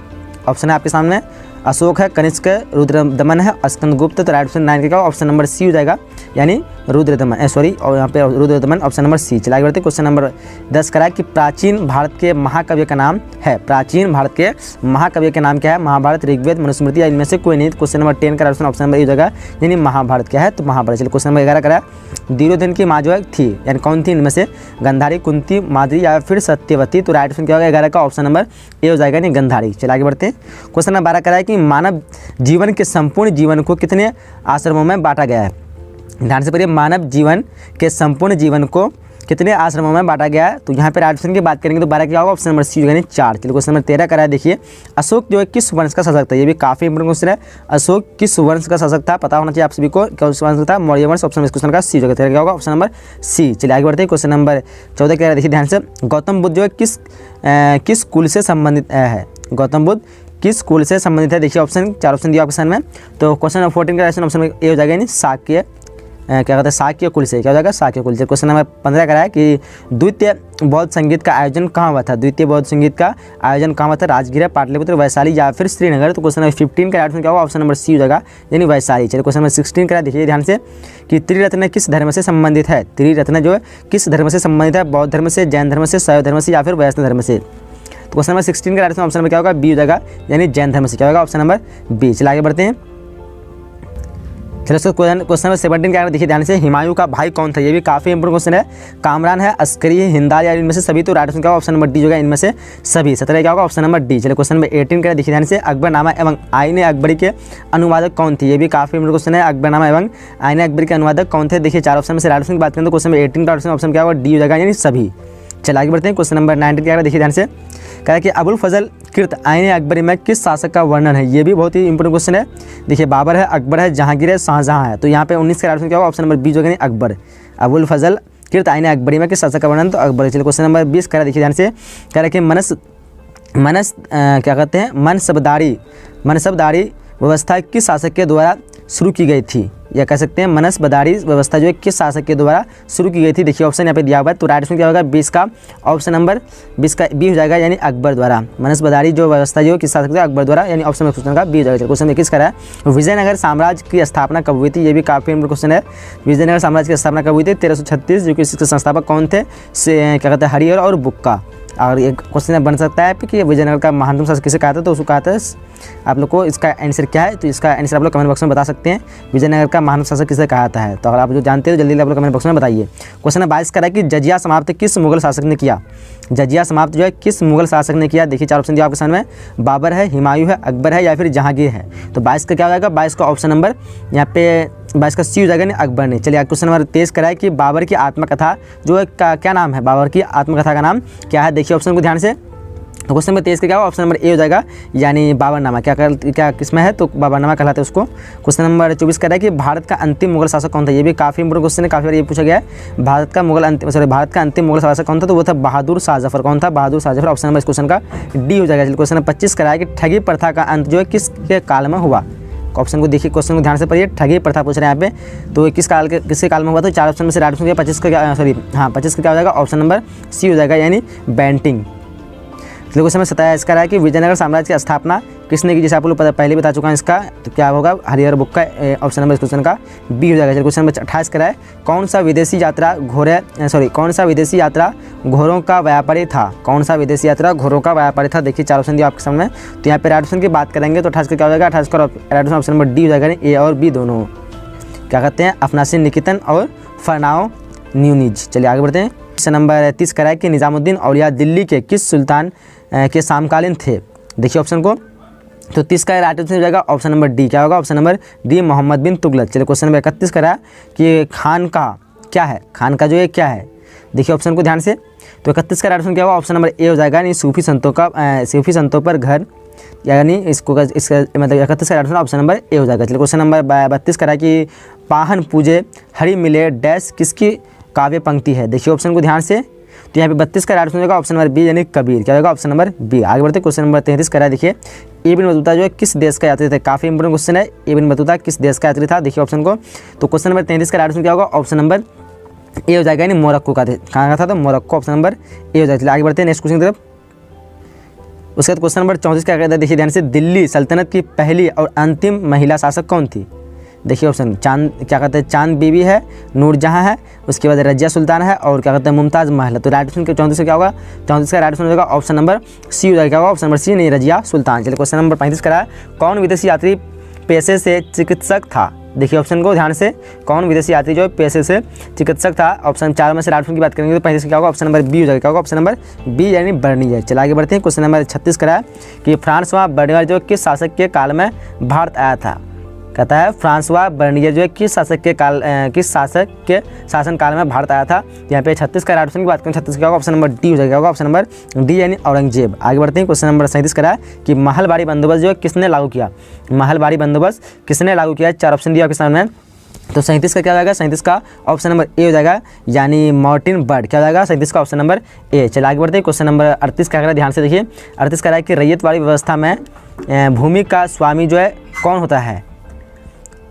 ऑप्शन है आपके सामने, अशोक है, कनिष्क है, रुद्रदमन है, स्कंदगुप्त। तो राइट ऑप्शन 9 का ऑप्शन नंबर सी हो जाएगा, यानी रुद्रदमन, और यहाँ पे रुद्रदमन ऑप्शन नंबर सी। चला बढ़ते क्वेश्चन नंबर 10 करा कि प्राचीन भारत के महाकाव्य का नाम है। प्राचीन भारत के महाकाव्य का नाम क्या है? महाभारत, ऋग्वेद, मनुस्मृति या इनमें से कोई नहीं। क्वेश्चन नंबर 10 का ऑप्शन नंबर ए हो जाएगा, यानी महाभारत। क्या है? तो महाभारत। चलिए क्वेश्चन नंबर 11 करा, दुर्योधन की माँ जो है थी, यानी कौन थी इनमें से? गंधारी, कुंती, माद्री या फिर सत्यवती। तो राइट ऑप्शन क्या होगा? 11 का ऑप्शन नंबर ए हो जाएगा, यानी गंधारी। चलिए आगे बढ़ते हैं। क्वेश्चन नंबर 12 करा है कि मानव जीवन के संपूर्ण जीवन को कितने आश्रमों में बांटा गया है? ध्यान से पढ़िए, मानव जीवन के संपूर्ण जीवन को कितने आश्रमों में बांटा गया है? तो यहाँ पे राइट ऑप्शन की बात करेंगे तो 12 क्या होगा? ऑप्शन नंबर सी यानी 4। चलिए क्वेश्चन नंबर 13 करा है, देखिए अशोक जो है किस वंश का शासक था? ये भी काफी इंपोर्टेंट क्वेश्चन है। अशोक किस वंश का शासक था? पता होना चाहिए आप सभी को, किस वंश था? मौर्य वंश। ऑप्शन इस क्वेश्चन का सी जगह क्या होगा? Option number C. चलिए आगे बढ़ते हैं। क्वेश्चन नंबर 14 कह रहा है, देखिए ध्यान से, गौतम बुद्ध जो है किस कुल से संबंधित है? गौतम बुद्ध किस कुल से संबंधित है? देखिए ऑप्शन 4 ऑप्शन दिया ऑप्शन में। तो क्वेश्चन नंबर 14 का ऑप्शन ए हो जाएगा, यानी शाक्य, क्या कहते हैं, शाक्य कुल से। क्या हो जाएगा? शाक्य कुल से। क्वेश्चन नंबर 15 का है कि द्वितीय बौद्ध संगीत का आयोजन कहाँ हुआ था? द्वितीय बौद्ध संगीत का आयोजन कहाँ हुआ था? राजगीर, पाटलिपुत्र, वैशाली या फिर श्रीनगर। तो क्वेश्चन नंबर 15 का ऑप्शन क्या होगा? ऑप्शन नंबर सी हो जाएगा, यानी वैशाली। चलिए क्वेश्चन नंबर 16 का देखिए ध्यान से कि त्रिरत्न किस धर्म से संबंधित है? त्रिरत्न जो है किस धर्म से संबंधित है? बौद्ध धर्म से, जैन धर्म से, शैव धर्म से या फिर वैष्णव धर्म से? तो क्वेश्चन नंबर 16 का राइट ऑप्शन नंबर क्या होगा, बी हो जाएगा, यानी जैन धर्म से क्या होगा, ऑप्शन नंबर बी। चलिए आगे बढ़ते हैं। चलो इसको क्वेश्चन नंबर 17 क्या देखिए ध्यान से, हिमायूं का भाई कौन था, ये भी काफी इंपोर्टेंट क्वेश्चन है। कामरान है, अस्करी है, हिंदाल या इनमें से सभी, तो राइट ऑप्शन क्या होगा, ऑप्शन नंबर डी होगा, इनमें से सभी। 17 क्या होगा, ऑप्शन नंबर डी। चलिए क्वेश्चन नंबर 18 क्या देखिए ध्यान से, अकबरनामा एवं आईने अकबरी के अनुवादक कौन थे, ये भी काफी इंपोर्टेंट क्वेश्चन है। अकबरनामा एवं आईने अकबरी के अनुवादक कौन थे, देखिए 4 ऑप्शन में से राइट ऑप्शन की बात करें तो क्वेश्चन नंबर 18 का ऑप्शन क्या होगा, डी हो जाएगा, यानी सभी। चलिए आगे बढ़ते हैं। क्वेश्चन नंबर 19 क्या देखिए ध्यान से, कह कि अबुल फजल कृत आईने अकबरी में किस शासक का वर्णन है, ये भी बहुत ही इंपोर्टेंट क्वेश्चन है। देखिए बाबर है, अकबर है, जहांगीर है, शाहजहां है, तो यहाँ पे 19 का ऑप्शन क्या होगा, ऑप्शन नंबर बी जो है अकबर। अबुल फजल कृत आईने अकबरी में किस शासक का वर्णन, तो अकबर। चलिए क्वेश्चन नंबर 20 कह रहा देखिए ध्यान से, कह रहा कि क्या कहते हैं, मनसबदारी व्यवस्था किस शासक के द्वारा शुरू की गई थी, या कह सकते हैं मनसबदारी व्यवस्था जो है किस शासक के द्वारा शुरू की गई थी। देखिए ऑप्शन यहाँ पे दिया हुआ है, तो राइट ऑप्शन क्या होगा, 20 का ऑप्शन नंबर 20 का बी हो जाएगा, यानी अकबर द्वारा। मनसबदारी जो व्यवस्था जो किस शासक अकबर द्वारा, यानी ऑप्शन नंबर क्वेश्चन का बी हो जाएगा। क्वेश्चन 21 का है, विजयनगर साम्राज्य की स्थापना कब हुई थी, ये भी काफी इंपोर्टेंट क्वेश्चन है। विजयनगर साम्राज्य की स्थापना कब हुई थी, 1336, जो कि इसके संस्थापक कौन थे, क्या कहते हैं, हरिहर और बुक्का। और एक क्वेश्चन बन सकता है कि विजयनगर का महानतम शासक किसे कहा था, तो उसको कहा था, आप लोग को इसका आंसर क्या है, तो इसका आंसर आप लोग कमेंट बॉक्स में बता सकते हैं। विजयनगर का महानतम शासक किसे कहा है, तो अगर आप जो जानते हो जल्दी आप लोग कमेंट बॉक्स में बताइए। क्वेश्चन नंबर 22 करा कि जजिया समाप्त किस मुगल शासक ने किया, जजिया समाप्त जो है किस मुगल शासक ने किया। देखिए 4 ऑप्शन दिया आपके सामने, बाबर है, हुमायूं है, अकबर है, या फिर जहांगीर है। तो 22 का क्या हो जाएगा, 22 का ऑप्शन नंबर यहाँ पे 22 का सी हो जाएगा, अकबर ने। चलिए क्वेश्चन नंबर 23 कराए कि बाबर की आत्मकथा जो है क्या नाम है, बाबर की आत्मकथा का नाम क्या है। देखिए ऑप्शन को ध्यान से, तो क्वेश्चन नंबर 23 का क्या होगा, ऑप्शन नंबर ए हो जाएगा, यानी बाबरनामा। क्या किसमें है, तो बाबरनामा कहलाते हैं उसको। क्वेश्चन नंबर 24 कह रहा है कि भारत का अंतिम मुगल शासक कौन था, ये भी काफी इंपोर्टेंट क्वेश्चन है, काफी बार ये पूछा गया है। भारत का अंतिम मुगल शासक कौन था, तो वो था बहादुर शाह जफर। कौन था, बहादुर शाह जफर। ऑप्शन नंबर इस क्वेश्चन का डी हो जाएगा। क्वेश्चन नंबर 25 कह रहा है कि ठगी प्रथा का अंत जो है किसके काल में हुआ। ऑप्शन को देखिए, क्वेश्चन को ध्यान से पढ़िए, ठगी प्रथा पूछ रहे हैं यहाँ पे, तो किसके काल में हुआ, तो 4 ऑप्शन में से राइट ऑप्शन 25 का क्या हो जाएगा, ऑप्शन नंबर सी हो जाएगा, यानी बैंटिंग। देखो समय 27 का है कि विजयनगर साम्राज्य की स्थापना किसने की, जैसे आप लोग पहले बता चुका है इसका, तो क्या होगा, हरिहर बुक्का। ऑप्शन नंबर इस क्वेश्चन का बी हो जाएगा। क्वेश्चन नंबर 28 का है, कौन सा विदेशी यात्रा घोड़ों का व्यापारी था, कौन सा विदेशी यात्रा घोड़ों का व्यापारी था। देखिए 4 ऑप्शन दिया आपके सामने, तो यहाँ पे राइट ऑप्शन की बात करेंगे तो 28 का क्या हो जाएगा, 28 का राइट ऑप्शन नंबर डी हो जाएगा, ए और बी दोनों। क्या कहते हैं, अफनासिन निकेतन और फरनाओ न्यूनीज। चलिए आगे बढ़ते हैं। क्वेश्चन नंबर 30 का है कि निजामुद्दीन औलिया दिल्ली के किस सुल्तान के समकालीन थे। देखिए ऑप्शन को, तो 30 का राइट आंसर हो जाएगा ऑप्शन नंबर डी। क्या होगा, ऑप्शन नंबर डी, मोहम्मद बिन तुगलक। चलिए क्वेश्चन नंबर 31 का है कि खान का क्या है, खान का जो है क्या है। देखिए ऑप्शन को ध्यान से, तो 31 का राइट आंसर क्या होगा, ऑप्शन नंबर ए हो जाएगा, यानी सूफी संतों पर घर, यानी इसका मतलब 31 का right answer option number A हो जाएगा। चलिए क्वेश्चन नंबर 32 का है कि पाहन पूजे हरि मिले डैश किसकी काव्य पंक्ति है। देखिए ऑप्शन को ध्यान से, तो यहाँ पे 32 का राइट आंसर होगा ऑप्शन नंबर बी, यानी कबीर। क्या होगा, ऑप्शन नंबर बी। आगे बढ़ते क्वेश्चन नंबर 33 का है, देखिए इब्न बतूता जो है किस देश का यात्री थे। काफी इंपोर्टेंट क्वेश्चन है, इब्न बतूता किस देश का यात्री था। देखिए ऑप्शन को, तो क्वेश्चन नंबर 33 का राइट आंसर क्या होगा, ऑप्शन नंबर ए हो जाएगा, यानी मोरक्को का कहाँ का था, तो मोरक्को। ऑप्शन नंबर ए हो जाएगा। आगे बढ़ते हैं नेक्स्ट क्वेश्चन की तरफ। उसके बाद क्वेश्चन नंबर 34 क्या कहता है, देखिए ध्यान से, दिल्ली सल्तनत की पहली और अंतिम महिला शासक कौन थी। देखिए ऑप्शन, क्या कहते हैं, चांद बीबी है, नूरजहां है, उसके बाद रजिया सुल्तान है, और क्या कहते हैं, मुमताज़ महल है। तो राइट ऑप्शन 34 से क्या होगा, 34 का राइट ऑप्शन होगा ऑप्शन नंबर सी हो जाएगा। क्या होगा, ऑप्शन नंबर सी, नहीं रजिया सुल्तान। चलिए क्वेश्चन नंबर 35 का है, कौन विदेशी यात्री पेशे से चिकित्सक था। देखिए ऑप्शन को ध्यान से, कौन विदेशी यात्री जो पेशे से चिकित्सक था। ऑप्शन 4 में से राइट ऑप्शन की बात करेंगे तो 35 क्या होगा, ऑप्शन नंबर बी हो जाएगा। क्या होगा, ऑप्शन नंबर बी, यानी बर्नियर। चलिए आगे बढ़ते हैं। क्वेश्चन नंबर 36 का है कि फ्रांसवा बर्नियर जो किस शासक के काल में भारत आया था। कहता है फ्रांसवा बर्नियर जो है किस शासक के शासन काल में भारत आया था। यहाँ पे 36 का राइट ऑप्शन की बात करें, 36 का होगा ऑप्शन नंबर डी हो जाएगा। ऑप्शन नंबर डी, यानी औरंगजेब। आगे बढ़ते हैं। क्वेश्चन नंबर 37 का है कि महलबारी बंदोबस्त जो है किसने लागू किया। महलबारी बंदोबस्त किसने लागू किया, 4 ऑप्शन दिया आपके सामने। तो 37 का क्या हो जाएगा, 37 का ऑप्शन नंबर ए हो जाएगा, यानी मार्टिन बर्ड। क्या हो जाएगा, 37 का ऑप्शन नंबर ए। चलिए आगे बढ़ते हैं। क्वेश्चन नंबर 38 का है, ध्यान से देखिए। 38 का है कि रैयतवाड़ी व्यवस्था में भूमि का स्वामी जो है कौन होता है।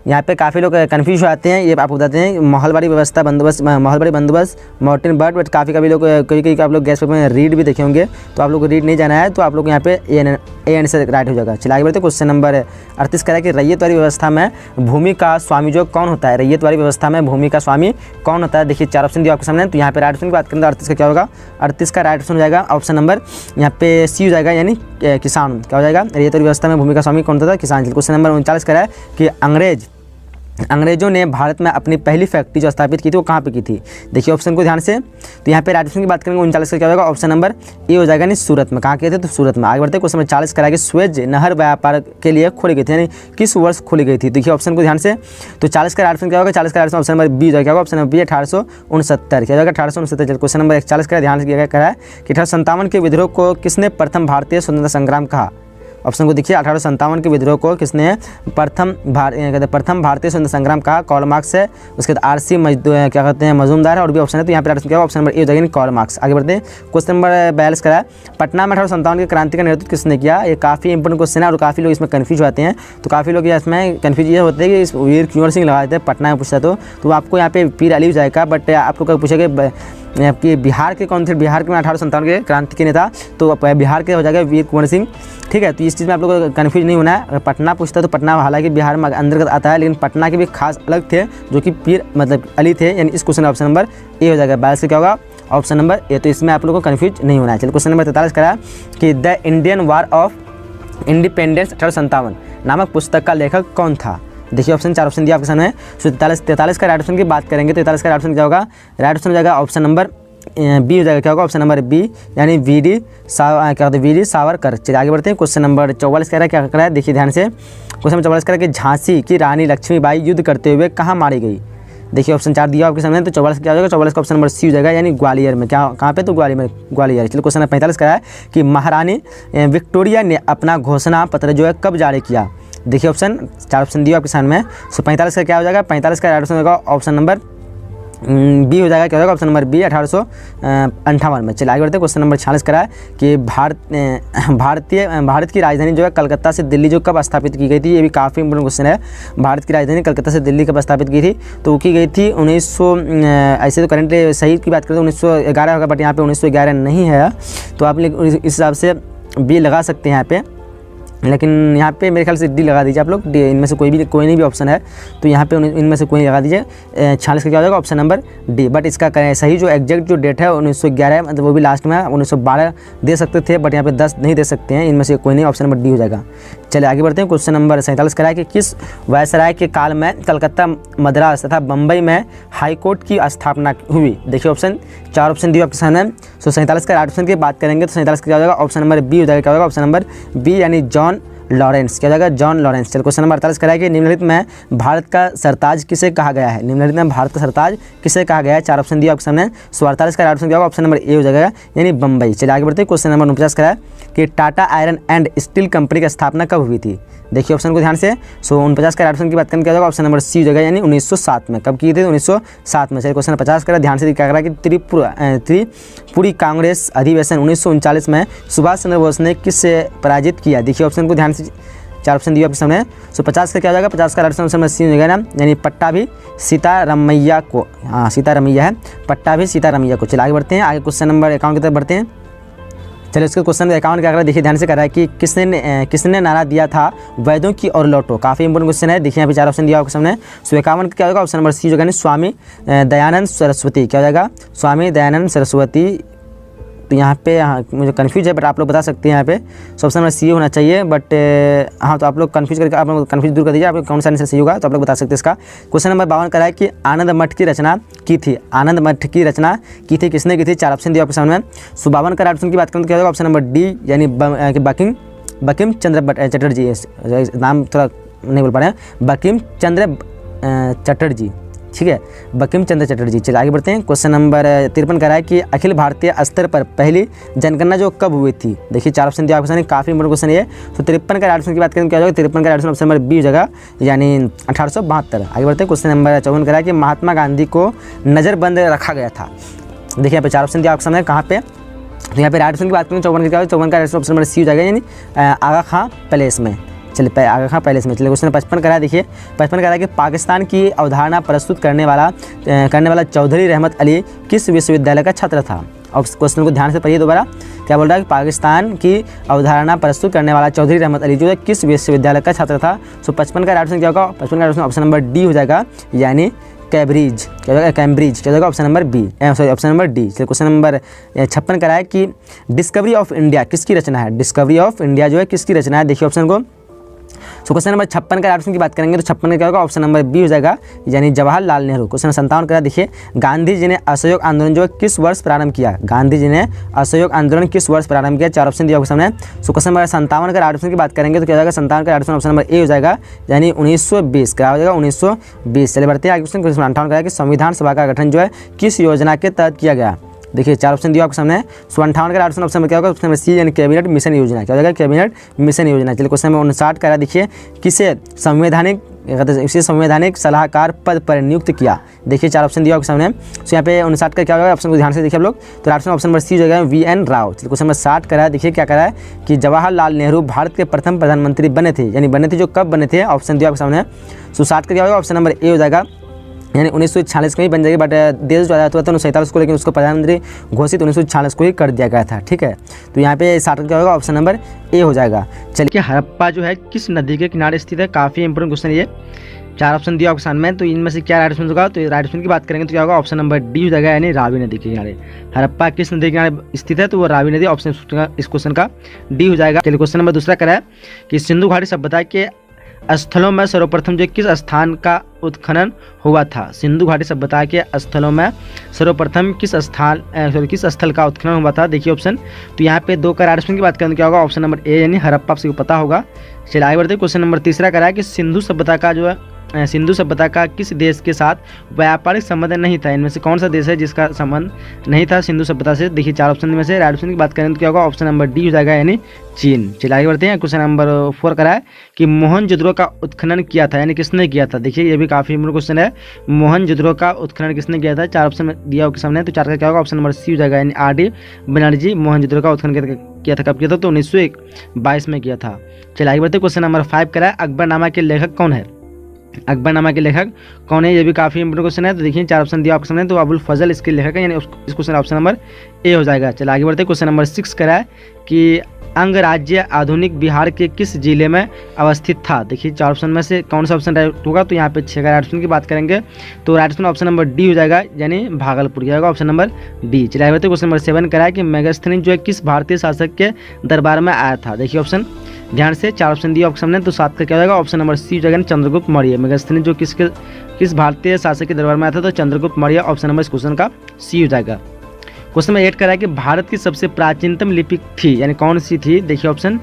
यहाँ पे काफ़ी लोग कन्फ्यूज हो जाते हैं, ये आपको बताते हैं। महलबारी बंदोबस्त मार्टिन बर्ड, बट कभी लोग आप लोग गैस पेपर में रीड भी देखे होंगे, तो आप लोग को रीड नहीं जाना है, तो आप लोग यहाँ पे ए एंड से राइट हो जाएगा। चलिए आगे बढ़ते हैं। क्वेश्चन नंबर 38 कह रहा है कि रैयत वाली व्यवस्था में भूमि का स्वामी जो कौन होता है? रैयत वाली व्यवस्था में भूमि का स्वामी कौन होता है? देखिए 4 ऑप्शन दिया आपके सामने, तो यहाँ पे राइट ऑप्शन की बात करें तो 38 का क्या होगा? 38 का राइट ऑप्शन हो जाएगा ऑप्शन नंबर यहाँ पे सी हो जाएगा, यानी किसान। क्या हो जाएगा? रैयत वाली व्यवस्था में भूमि का स्वामी कौन होता है? किसान। क्वेश्चन नंबर 39 कह रहा है कि अंग्रेजों ने भारत में अपनी पहली फैक्ट्री जो स्थापित की थी वो कहाँ पे की थी? देखिए ऑप्शन को ध्यान से, तो यहाँ पे राइट ऑप्शन की बात करेंगे 39 का क्या होगा? ऑप्शन नंबर ए हो जाएगा, यानी सूरत में। कहाँ किए थे? तो सूरत में। आगे बढ़ते हैं। क्वेश्चन नंबर 40 करा कि स्वेज नहर व्यापार के लिए खोली गई थी, यानी किस वर्ष खोली गई थी? देखिए ऑप्शन को ध्यान से, तो 40 का राइट ऑप्शन क्या होगा? 40 का राइट ऑप्शन नंबर बी हो जाएगा। ऑप्शन नंबर बी 1869 क्या होगा? 1869। क्वेश्चन नंबर 41 का ध्यान से करा है कि 1857 के विद्रोह को किसने प्रथम भारतीय स्वतंत्रता संग्राम कहा? ऑप्शन को देखिए, 1857 के विद्रोह को किसने प्रथम भारतीय स्वतंत्रता संग्राम कहा? कार्ल मार्क्स है, उसके बाद आरसी क्या कहते हैं मजूमदार है, और भी ऑप्शन है, तो यहाँ पे क्या होगा? ऑप्शन नंबर ए हो जाएगा, कार्ल मार्क्स। आगे बढ़ते हैं। क्वेश्चन नंबर 42 करा है पटना में 1857 की क्रांति का नेतृत्व किसने किया? ये काफ़ी इंपॉर्टेंट क्वेश्चन है और काफ़ी लोग इसमें कन्फ्यूज होते हैं। तो काफ़ी लोग इसमें कन्फ्यूज ये होते हैं कि वीर कुंवर सिंह लगा देते हैं पटना में पूछता तो आपको यहाँ पे पीर अली हो जाएगा, बट आपको कभी पूछेगा आपकी बिहार के कौन थे? बिहार के में 1857 के क्रांति के नेता, तो बिहार के हो जाएगा वीर कुंवर सिंह। ठीक है, तो इस चीज़ में आप लोगों को कन्फ्यूज नहीं होना है। अगर पटना पूछता है तो पटना हालांकि बिहार में अंतर्गत आता है, लेकिन पटना के भी खास अलग थे जो कि पीर मतलब अली थे, यानी इस क्वेश्चन ऑप्शन नंबर ए हो जाएगा। 42 से क्या होगा? Option number A. तो इसमें आप लोगों को कन्फ्यूज नहीं होना है। चलिए क्वेश्चन नंबर 43 करा कि the Indian war of independence 1857 नामक पुस्तक का लेखक कौन था? देखिए ऑप्शन 4 ऑप्शन दिया आपके सामने। 43 का राइट ऑप्शन की बात करेंगे तो 43 का राइट ऑप्शन क्या होगा? राइट ऑप्शन हो जाएगा ऑप्शन नंबर बी हो जाएगा। क्या होगा? ऑप्शन नंबर बी, यानी क्या कहते हैं वीडी सावरकर। चलिए आगे बढ़ते हैं। क्वेश्चन नंबर 44 कह रहा है, क्या कर रहा है? देखिए ध्यान से, क्वेश्चन नंबर 44 कह रहा है कि झांसी की रानी लक्ष्मीबाई युद्ध करते हुए कहाँ मारी गई? देखिए ऑप्शन 4 दिया आपके सामने, तो 44 क्या हो जाएगा? 44 का ऑप्शन नंबर सी हो जाएगा, यानी ग्वालियर में। क्या कहाँ पे? तो ग्वालियर। चलिए क्वेश्चन नंबर 45 कह रहा है कि महारानी विक्टोरिया ने अपना घोषणा पत्र जो है कब जारी किया? देखिए ऑप्शन 4 ऑप्शन दिया आपके सामने। सो 45 का क्या हो जाएगा? 45 का राइट ऑप्शन होगा ऑप्शन नंबर बी हो जाएगा। क्या होगा? ऑप्शन नंबर बी 1858 में। चलिए आगे बढ़ते हैं। क्वेश्चन नंबर 46 करा है कि भारत की राजधानी जो है कलकत्ता से दिल्ली जो कब स्थापित की गई थी? ये भी काफ़ी इंपोर्टेंट क्वेश्चन है। भारत की राजधानी कलकत्ता से दिल्ली कब स्थापित की थी? तो वो की गई थी 1900, ऐसे तो करंटली सही की बात करें तो 1911 होगा, बट यहाँ पे 1911 नहीं है, तो आप इस हिसाब से बी लगा सकते हैं यहाँ पे, लेकिन यहाँ पे मेरे ख्याल से डी लगा दीजिए आप लोग। इनमें से कोई नहीं भी ऑप्शन है, तो यहाँ पे इनमें से कोई लगा दीजिए। 46 का क्या हो जाएगा? Option number D. बट इसका सही जो एग्जैक्ट जो डेट है 1911 है, मतलब वो भी लास्ट में 1912 दे सकते थे, बट यहाँ पे 10 नहीं दे सकते हैं। इनमें से कोई नहीं, ऑप्शन नंबर डी हो जाएगा। चलिए आगे बढ़ते हैं। क्वेश्चन नंबर 47 करा है कि किस वायसराय के काल में कलकत्ता, मद्रास तथा बम्बई में हाईकोर्ट की स्थापना हुई? देखिए ऑप्शन 4 ऑप्शन दिए आपके सामने। सो 47 का राइट ऑप्शन की बात करेंगे तो 47 का क्या हो जाएगा? ऑप्शन नंबर बी हो जाएगा। क्या होगा? ऑप्शन नंबर बी, यानी जॉन लॉरेंस। क्या हो जाएगा? John Lawrence. चलिए क्वेश्चन नंबर 48 करा है कि निम्नलिखित में भारत का सरताज किसे कहा गया है? निम्नलिखित में भारत का सरताज किसे कहा गया है? 4 ऑप्शन दिया आपके सामने। सो 48 का राइट ऑप्शन क्या होगा? ऑप्शन नंबर ए हो जाएगा, यानी बम्बई। चलिए आगे बढ़ते हैं। क्वेश्चन नंबर 49 करा है कि Tata iron and steel company की स्थापना कब हुई थी? देखिए ऑप्शन को ध्यान से। सो 49 का राइट ऑप्शन की बात करें क्या होगा? ऑप्शन नंबर सी हो जाएगा, यानी 1907 में। कब की थी? 1907 में। चलिए क्वेश्चन 50 का ध्यान से क्या करा कि त्रिपुरी कांग्रेस अधिवेशन 1939 में सुभाष चंद्र बोस ने किससे पराजित किया? देखिए ऑप्शन को ध्यान से, 4 ऑप्शन दिए आपके सामने। सो 50 का क्या हो जाएगा? 50 का राइट ऑप्शन सी हो जाएगा ना, यानी पट्टाभी सीतारमैया को। हाँ, सीतारमैया है, पट्टाभी सीतारमैया को। चलिए आगे बढ़ते हैं। आगे क्वेश्चन नंबर 51 की तरफ बढ़ते हैं। चलिए उसके क्वेश्चन नंबर 51 क्या कर रहा है? देखिए ध्यान से कर रहा है कि किसने नारा दिया था वैद्यों की ओर लौटो? काफ़ी इंपोर्टेंट क्वेश्चन है। देखिए यहाँ पे 4 ऑप्शन दिया आपके सामने। सो 51 का क्या होगा? ऑप्शन नंबर सी जो है स्वामी दयानंद सरस्वती। क्या हो जाएगा? स्वामी दयानंद सरस्वती। तो यहाँ पे मुझे कन्फ्यूज है, बट आप लोग बता सकते हैं यहाँ पे। सो ऑप्शन नंबर सी होना चाहिए, बट हाँ, तो आप लोग कन्फ्यूज करके आप लोग कन्फ्यूज दूर कर दीजिए। आपको कौन सा आंसर सही होगा तो आप लोग बता सकते हैं इसका। क्वेश्चन नंबर 52 का है कि आनंद मठ की रचना की थी? आनंद मठ की रचना की थी किसने की थी? 4 ऑप्शन दिया आपके सामने। सो 52 का ऑप्शन की बात करें तो क्या होगा? ऑप्शन नंबर डी, यानी बंकिम चंद्र चटर्जी। नाम थोड़ा नहीं बोल पा रहे हैं, बंकिम चंद्र चटर्जी। ठीक है, बंकिम चंद्र चटर्जी। चलिए आगे बढ़ते हैं। क्वेश्चन नंबर 53 का है कि अखिल भारतीय स्तर पर पहली जनगणना जो कब हुई थी? देखिए 4 ऑप्शन दिया आपके सामने, काफ़ी इंपोर्टेंट क्वेश्चन है। तो 53 का ऑप्शन की बात करें क्या हो जाएगा? 53 का ऑप्शन नंबर बी हो जाएगा, यानी 1872। आगे बढ़ते हैं। क्वेश्चन नंबर 54 का है कि महात्मा गांधी को नज़रबंद रखा गया था? देखिए यहाँ पे 4 ऑप्शन दिया आपके सामने, कहाँ पे? तो यहाँ पे राइट ऑप्शन की बात करें 54 की क्या होगा? 54 का ऑप्शन नंबर सी हो जाएगा, यानी आगा खां पैलेस में। चलिए चलिए आगे हाँ पहले इसमें चलिए क्वेश्चन 55 करा देखिए। 55 करा कि पाकिस्तान की अवधारणा प्रस्तुत करने वाला चौधरी रहमत अली किस विश्वविद्यालय का छात्र था। और क्वेश्चन को ध्यान से पढ़िए दोबारा। क्या बोल रहा है कि पाकिस्तान की अवधारणा प्रस्तुत करने वाला चौधरी रहमत अली जो है किस विश्वविद्यालय का छात्र था। सो 55 का राइट आंसर क्या होगा। 55 का राइट ऑप्शन नंबर डी हो जाएगा, यानी कैम्ब्रिज। क्या होगा, कैम्ब्रिज। क्या होगा option number B, sorry option number D. चलिए क्वेश्चन नंबर 56 का है कि डिस्कवरी ऑफ इंडिया किसकी रचना है। डिस्कवरी ऑफ इंडिया जो है किसकी रचना है, देखिए ऑप्शन को। सो क्वेश्चन नंबर 56 का ऑप्शन की बात करेंगे तो 56 का क्या होगा, ऑप्शन नंबर बी हो जाएगा, यानी जवाहरलाल नेहरू। क्वेश्चन 57 का देखिए, गांधी जी ने असहयोग आंदोलन जो है किस वर्ष प्रारंभ किया। गांधी जी ने असहयोग आंदोलन किस वर्ष प्रारंभ किया। 4 ऑप्शन दिया आपके सामने। सो क्वेश्चन नंबर 57 का ऑप्शन की बात करेंगे तो क्या हो जाएगा, 57 का ऑप्शन नंबर ए हो जाएगा, यानी 1920। क्या हो जाएगा, 1920। चलिए बढ़ते हैं आगे क्वेश्चन 58 का कि संविधान सभा का गठन जो है किस योजना के तहत किया गया। देखिए 4 ऑप्शन दिया आपके सामने। 58 का ऑप्शन क्या होगा, ऑप्शन नंबर सी, यानी कैबिनेट मिशन योजना। क्या हो जाएगा, कैबिनेट मिशन योजना। चलिए क्वेश्चन नंबर 59 का देखिए, किसे संवैधानिक सलाहकार पद पर नियुक्त किया। देखिए 4 ऑप्शन दिया आपके सामने। सो यहाँ पे 59 का क्या होगा, ऑप्शन को ध्यान से देखिए आप लोग। तो ऑप्शन नंबर सी हो जाएगा, वी.एन. राव। चलिए क्वेश्चन नंबर 60 का देखिए क्या करा है कि जवाहरलाल नेहरू भारत के प्रथम प्रधानमंत्री बने थे, यानी बने थे जो कब बने थे, ऑप्शन दिया आपके सामने। सो 60 का क्या होगा, ऑप्शन नंबर ए हो जाएगा, यानी 1946 में ही बन जाएगी, बट देश जो आज़ाद हुआ था 1947 को, लेकिन उसको प्रधानमंत्री घोषित 1946 को ही कर दिया गया था। ठीक है, तो यहाँ पे 60 क्या होगा, ऑप्शन नंबर ए हो जाएगा। चलिए हड़प्पा जो है किस नदी के किनारे स्थित है, काफ़ी इंपॉर्टेंट क्वेश्चन ये। 4 ऑप्शन दिया ऑप्शन में, तो इनमें से क्या राइट ऑप्शन होगा। तो राइट ऑप्शन की बात करेंगे तो क्या होगा, ऑप्शन नंबर डी हो जाएगा, यानी रावी नदी के किनारे। हड़प्पा किस नदी के किनारे स्थित है, तो वो रावी नदी, ऑप्शन इस क्वेश्चन का डी हो जाएगा। चलिए क्वेश्चन नंबर दूसरा करा है कि सिंधु घाटी सभ्यता के स्थलों में सर्वप्रथम जो किस स्थान का उत्खनन हुआ था। सिंधु घाटी सभ्यता के स्थलों में सर्वप्रथम किस स्थल का उत्खनन हुआ था। देखिए ऑप्शन, तो यहाँ पे 2 का राइट ऑप्शन की बात करें तो क्या होगा, ऑप्शन नंबर ए, यानी हड़प्पा, आपको पता होगा। चलिए आगे बढ़ते हैं। क्वेश्चन नंबर तीसरा करा है कि सिंधु सभ्यता का किस देश के साथ व्यापारिक संबंध नहीं था। इनमें से कौन सा देश है जिसका संबंध नहीं था सिंधु सभ्यता से। देखिए 4 ऑप्शन में से राइट ऑप्शन की बात करें तो क्या होगा, ऑप्शन नंबर डी हो जाएगा, यानी चीन। चलिए आगे बढ़ते हैं। क्वेश्चन नंबर 4 करा है कि मोहनजोदड़ो का उत्खनन किया था, यानी किसने किया था। देखिए ये भी काफी इंपॉर्टेंट क्वेश्चन है, मोहनजोदड़ो का उत्खनन किसने किया था। 4 ऑप्शन दिया आपके सामने, तो 4 का क्या होगा, ऑप्शन नंबर सी हो जाएगा, यानी आर.डी. बनर्जी मोहनजोदड़ो का उत्खनन किया था। कब किया था, तो 1922 में किया था। चलिए आगे बढ़ते हैं। क्वेश्चन नंबर 5 करा है, अकबरनामा के लेखक कौन है। अकबरनामा के लेखक कौन है, ये भी काफी इंपॉर्टेंट क्वेश्चन है। तो देखिए 4 ऑप्शन दिया आपके सामने, तो अबुल फजल इसके लेखक है, यानी इस क्वेश्चन ऑप्शन नंबर ए हो जाएगा। चलिए आगे बढ़ते हैं। क्वेश्चन नंबर 6 करा है कि अंगराज्य आधुनिक बिहार के किस जिले में अवस्थित था। देखिए 4 ऑप्शन में से कौन सा ऑप्शन राइट होगा, तो यहाँ पे 6 का राइट ऑप्शन की बात करेंगे तो राइट ऑप्शन नंबर डी हो जाएगा, यानी भागलपुर जाएगा, ऑप्शन नंबर डी। चलिए आगे बढ़ते हैं। क्वेश्चन नंबर 7 करा है कि मेगास्थनीज जो है किस भारतीय शासक के दरबार में आया था। देखिए ऑप्शन ध्यान से, 4 ऑप्शन दिया ऑप्शन में, तो 7 का क्या हो जाएगा, ऑप्शन नंबर सी हो जाएगा, चंद्रगुप्त मौर्य। मेगास्थनीज जो किस भारतीय शासक के दरबार में आया था, तो चंद्रगुप्त मौर्य, ऑप्शन नंबर इस क्वेश्चन का सी हो जाएगा। क्वेश्चन में 8 करा है कि भारत की सबसे प्राचीनतम लिपि थी, यानी कौन सी थी। देखिए ऑप्शन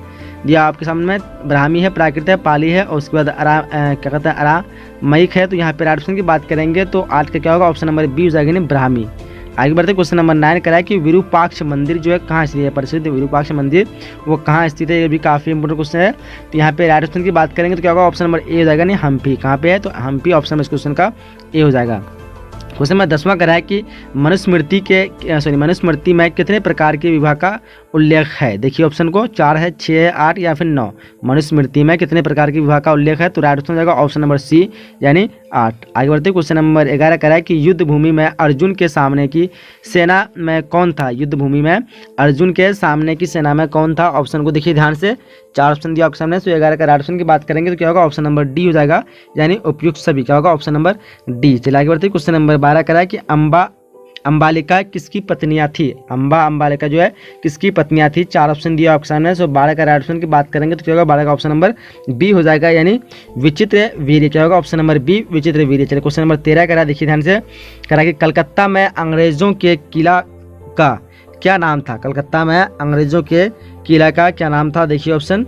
दिया आपके सामने में, ब्राह्मी है, प्राकृत है, पाली है, और उसके बाद क्या कहते हैं अरामयिक है। तो यहाँ पे राइट ऑप्शन की बात करेंगे तो 8 का क्या होगा, ऑप्शन नंबर बी हो जाएगा, यानी ब्राह्मी। आगे बढ़ते क्वेश्चन नंबर 9 करा है कि विरूपाक्ष मंदिर जो है कहाँ स्थित है, प्रसिद्ध विरूपाक्ष मंदिर वो कहाँ स्थित है, ये भी काफी इंपोर्टेंट क्वेश्चन है। तो यहाँ पे राइट ऑप्शन की बात करेंगे तो क्या होगा, ऑप्शन नंबर ए हो जाएगा, नहीं हम्पी। कहाँ पे है, तो हम्पी, ऑप्शन नंबर इस क्वेश्चन का ए हो जाएगा। क्वेश्चन नंबर 10वां करा है कि मनुस्मृति में कितने प्रकार के विवाह का उल्लेख है। देखिए ऑप्शन को 4 है, 6 है, 8 या फिर 9। मनुस्मृति में कितने प्रकार के विवाह का उल्लेख है, तो राइट ऑप्शन हो जाएगा ऑप्शन नंबर सी, यानी 8। आगे बढ़ते क्वेश्चन नंबर 11 करा है कि युद्ध भूमि में अर्जुन के सामने की सेना में कौन था। युद्ध भूमि में अर्जुन के सामने की सेना में कौन था, ऑप्शन को देखिए ध्यान से, 4 ऑप्शन दिया आपके सामने। तो 11 का राइट ऑप्शन की बात करेंगे तो क्या होगा, ऑप्शन नंबर डी हो जाएगा, यानी उपयुक्त सभी। क्या होगा, ऑप्शन नंबर डी। चलिए आगे बढ़ते क्वेश्चन नंबर 12 करा है कि अंबालिका किसकी पत्नियां थी। अंबालिका जो है किसकी पत्नियां थी। 4 ऑप्शन दिया आपके सामने। सो 12 का राइट ऑप्शन की बात करेंगे तो क्या होगा, 12 का ऑप्शन नंबर बी हो जाएगा, यानी विचित्र वीर्य। क्या होगा, ऑप्शन नंबर बी, विचित्र वीर्य। चलिए क्वेश्चन नंबर 13 करा, देखिए ध्यान से, करा कि कलकत्ता में अंग्रेजों के किला का क्या नाम था। कलकत्ता में अंग्रेजों के किला का क्या नाम था। देखिए ऑप्शन,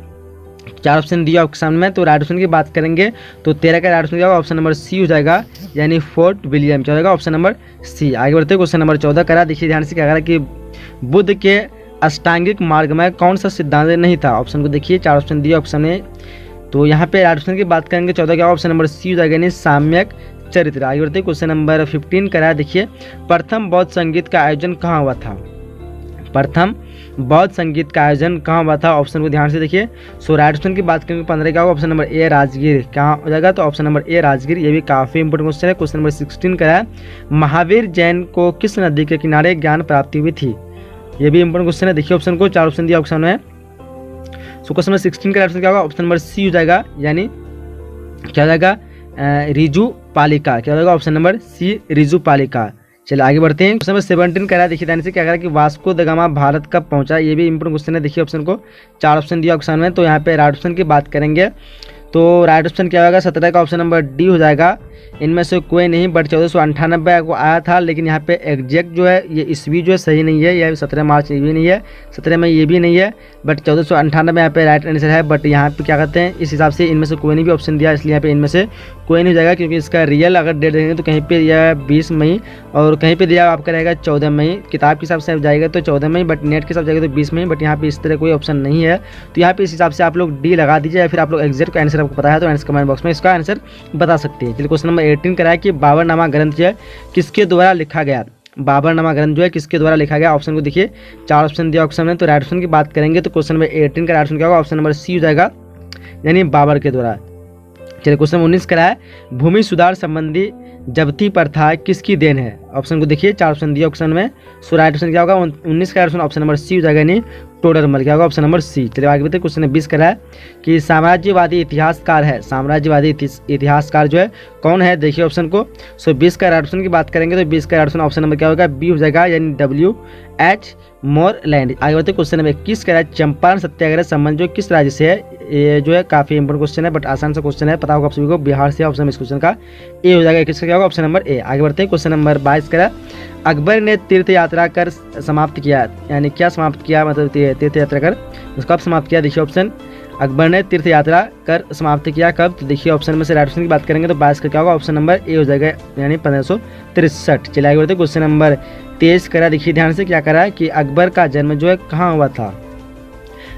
4 ऑप्शन दिया आपके सामने में। तो राइट ऑप्शन की बात करेंगे तो 13 का राइट ऑप्शन क्या होगा, ऑप्शन नंबर सी हो जाएगा, यानी फोर्ट विलियम। क्या होगा, ऑप्शन नंबर सी। आगे बढ़ते क्वेश्चन नंबर 14 करा, देखिए ध्यान से, क्या करा कि बुद्ध के अष्टांगिक मार्ग में कौन सा सिद्धांत नहीं था। ऑप्शन को देखिए, 4 ऑप्शन दिया ऑप्शन में, तो यहाँ पे राइट ऑप्शन की बात करेंगे 14 क्या, ऑप्शन नंबर सी हो जाएगा, यानी साम्यक चरित्र। आगे बढ़ते क्वेश्चन नंबर 15 करा, देखिए प्रथम बौद्ध संगीत का आयोजन कहाँ हुआ था। प्रथम बौद्ध संगीत का आयोजन कहाँ हुआ था? ऑप्शन को ध्यान से देखिए। सो राइट ऑप्शन की बात करेंगे 15 क्या होगा? Option number A Rajgir. कहाँ हो जाएगा? तो ऑप्शन नंबर ए राजगीर। ये भी काफ़ी इंपोर्टेंट क्वेश्चन है। क्वेश्चन नंबर 16 का है, महावीर जैन को किस नदी के किनारे ज्ञान प्राप्ति हुई थी? ये भी इंपोर्टेंट क्वेश्चन है। देखिए ऑप्शन को, 4 ऑप्शन दिया ऑप्शन में। सो क्वेश्चन नंबर 16 का ऑप्शन क्या होगा? ऑप्शन नंबर सी हो जाएगा, यानी क्या हो जाएगा? रिजु पालिका। क्या होगा? ऑप्शन नंबर सी रिजु पालिका। चलिए आगे बढ़ते हैं। क्वेश्चन नंबर 17 कह रहा है, देखिए ध्यान से क्या कह रहा है कि वास्को द गामा भारत कब पहुंचा? ये भी इंपोर्टेंट क्वेश्चन है। देखिए ऑप्शन को, 4 ऑप्शन दिया ऑप्शन में। तो यहाँ पे राइट ऑप्शन की बात करेंगे तो राइट ऑप्शन क्या होगा? 17 का ऑप्शन नंबर डी हो जाएगा। इनमें से कोई नहीं, बट 1498 को आया था, लेकिन यहाँ पे एग्जैक्ट जो है ये ईस्वी जो है सही नहीं है। यह 17 मार्च ये भी नहीं है, 17 में ये भी नहीं है, बट 1498 यहाँ पे राइट आंसर है। बट यहाँ पे क्या कहते हैं, इस हिसाब से इनमें से कोई नहीं भी ऑप्शन दिया, इसलिए यहाँ पे इनमें से कोई नहीं हो जाएगा, क्योंकि इसका रियल अगर डेट देंगे तो कहीं पे यह 20 मई और कहीं पे दिया आपका रहेगा 14 मई। किताब के हिसाब से जाएगा तो 14 मई, बट नेट के हिसाब से जाएगा तो 20 मई। बट यहाँ पे इस तरह कोई ऑप्शन नहीं है, तो यहाँ पे इस हिसाब से आप लोग डी लगा दीजिए, या फिर आप लोग एग्जैक्ट आंसर आपको पता है तो आंसर कमेंट बॉक्स में इसका आंसर बता सकते हैं। चलिए क्वेश्चन नंबर 18 करा है कि बाबरनामा ग्रंथ जो है किसके द्वारा लिखा गया? बाबरनामा ग्रंथ जो है किसके द्वारा लिखा गया? ऑप्शन को देखिए, 4 ऑप्शन दिया ऑप्शन में। तो राइट ऑप्शन की बात करेंगे तो क्वेश्चन नंबर 18 का राइट ऑप्शन क्या होगा? ऑप्शन नंबर सी हो जाएगा, यानी बाबर के द्वारा। चलिए क्वेश्चन 19 करा है, भूमि सुधार संबंधी जब्ती प्रथा किसकी देन है? ऑप्शन को देखिए, 4 ऑप्शन दिया ऑप्शन में। सो राइट ऑप्शन क्या होगा? 19 का ऑप्शन नंबर सी हो जाएगा, यानी टोडरमल। क्या होगा? Option number C. चलिए आगे बढ़ते हैं। क्वेश्चन 20 करा है कि साम्राज्यवादी इतिहासकार है, साम्राज्यवादी इतिहासकार जो है कौन है? देखिए ऑप्शन को। सो 20 का राइट ऑप्शन की बात करेंगे तो 20 का राइट ऑप्शन नंबर क्या होगा? बी हो जाएगा, यानी WH मोरलैंड। आगे बढ़ते हैं। क्वेश्चन नंबर 21 करा है, चंपारण सत्याग्रह संबंध जो किस राज्य से है? ये जो है काफी इंपोर्टेंट क्वेश्चन है, बट आसान सा क्वेश्चन है, पता होगा आप सभी को, बिहार से। ऑप्शन इस क्वेश्चन का ए हो जाएगा। किसका क्या होगा? Option number A. आगे बढ़ते हैं। क्वेश्चन नंबर 22 करा, अकबर ने तीर्थ यात्रा कर समाप्त किया, यानी क्या समाप्त किया? मतलब तीर्थ यात्रा कर उसको कब समाप्त किया? देखिए ऑप्शन, अकबर ने तीर्थ यात्रा कर समाप्त किया कब? तो देखिए ऑप्शन में से राइट ऑप्शन की बात करेंगे तो 22 का क्या होगा? ऑप्शन नंबर ए हो जाएगा, यानी 1563। चलिए आगे बढ़ते हैं। क्वेश्चन नंबर 23 करा, देखिए ध्यान से क्या करा है कि अकबर का जन्म जो है कहाँ हुआ था?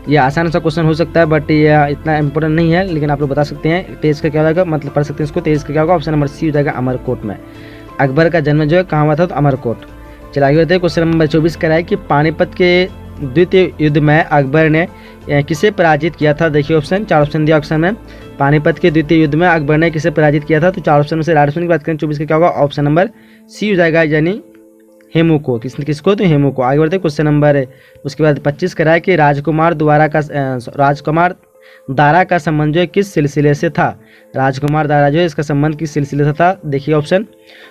ये आसान सा क्वेश्चन हो सकता है, बट ये इतना इंपॉर्टेंट नहीं है, लेकिन आप लोग बता सकते हैं। 23 का क्या होगा? मतलब पढ़ सकते हैं इसको। 23 का क्या होगा? ऑप्शन नंबर सी हो जाएगा, अमरकोट में। अकबर का जन्म जो है कहाँ हुआ था? तो अमरकोट। चलिए आगे बढ़ते हैं। क्वेश्चन नंबर 24 करा है कि पानीपत के द्वितीय युद्ध में अकबर ने किसे पराजित किया था? देखिए ऑप्शन, 4 ऑप्शन दिया ऑप्शन में। पानीपत के द्वितीय युद्ध में अकबर ने किसे पराजित किया था? तो 4 ऑप्शन में से राइट ऑप्शन की बात करें 24 का क्या होगा? ऑप्शन नंबर सी हो जाएगा, यानी हेमू को। किसको? तो हेमू को। आगे बढ़ते हैं। क्वेश्चन नंबर उसके बाद 25 करा है कि राजकुमार दारा का संबंध जो है किस सिलसिले से था? राजकुमार दारा जो है इसका संबंध किस सिलसिले से था? देखिए ऑप्शन।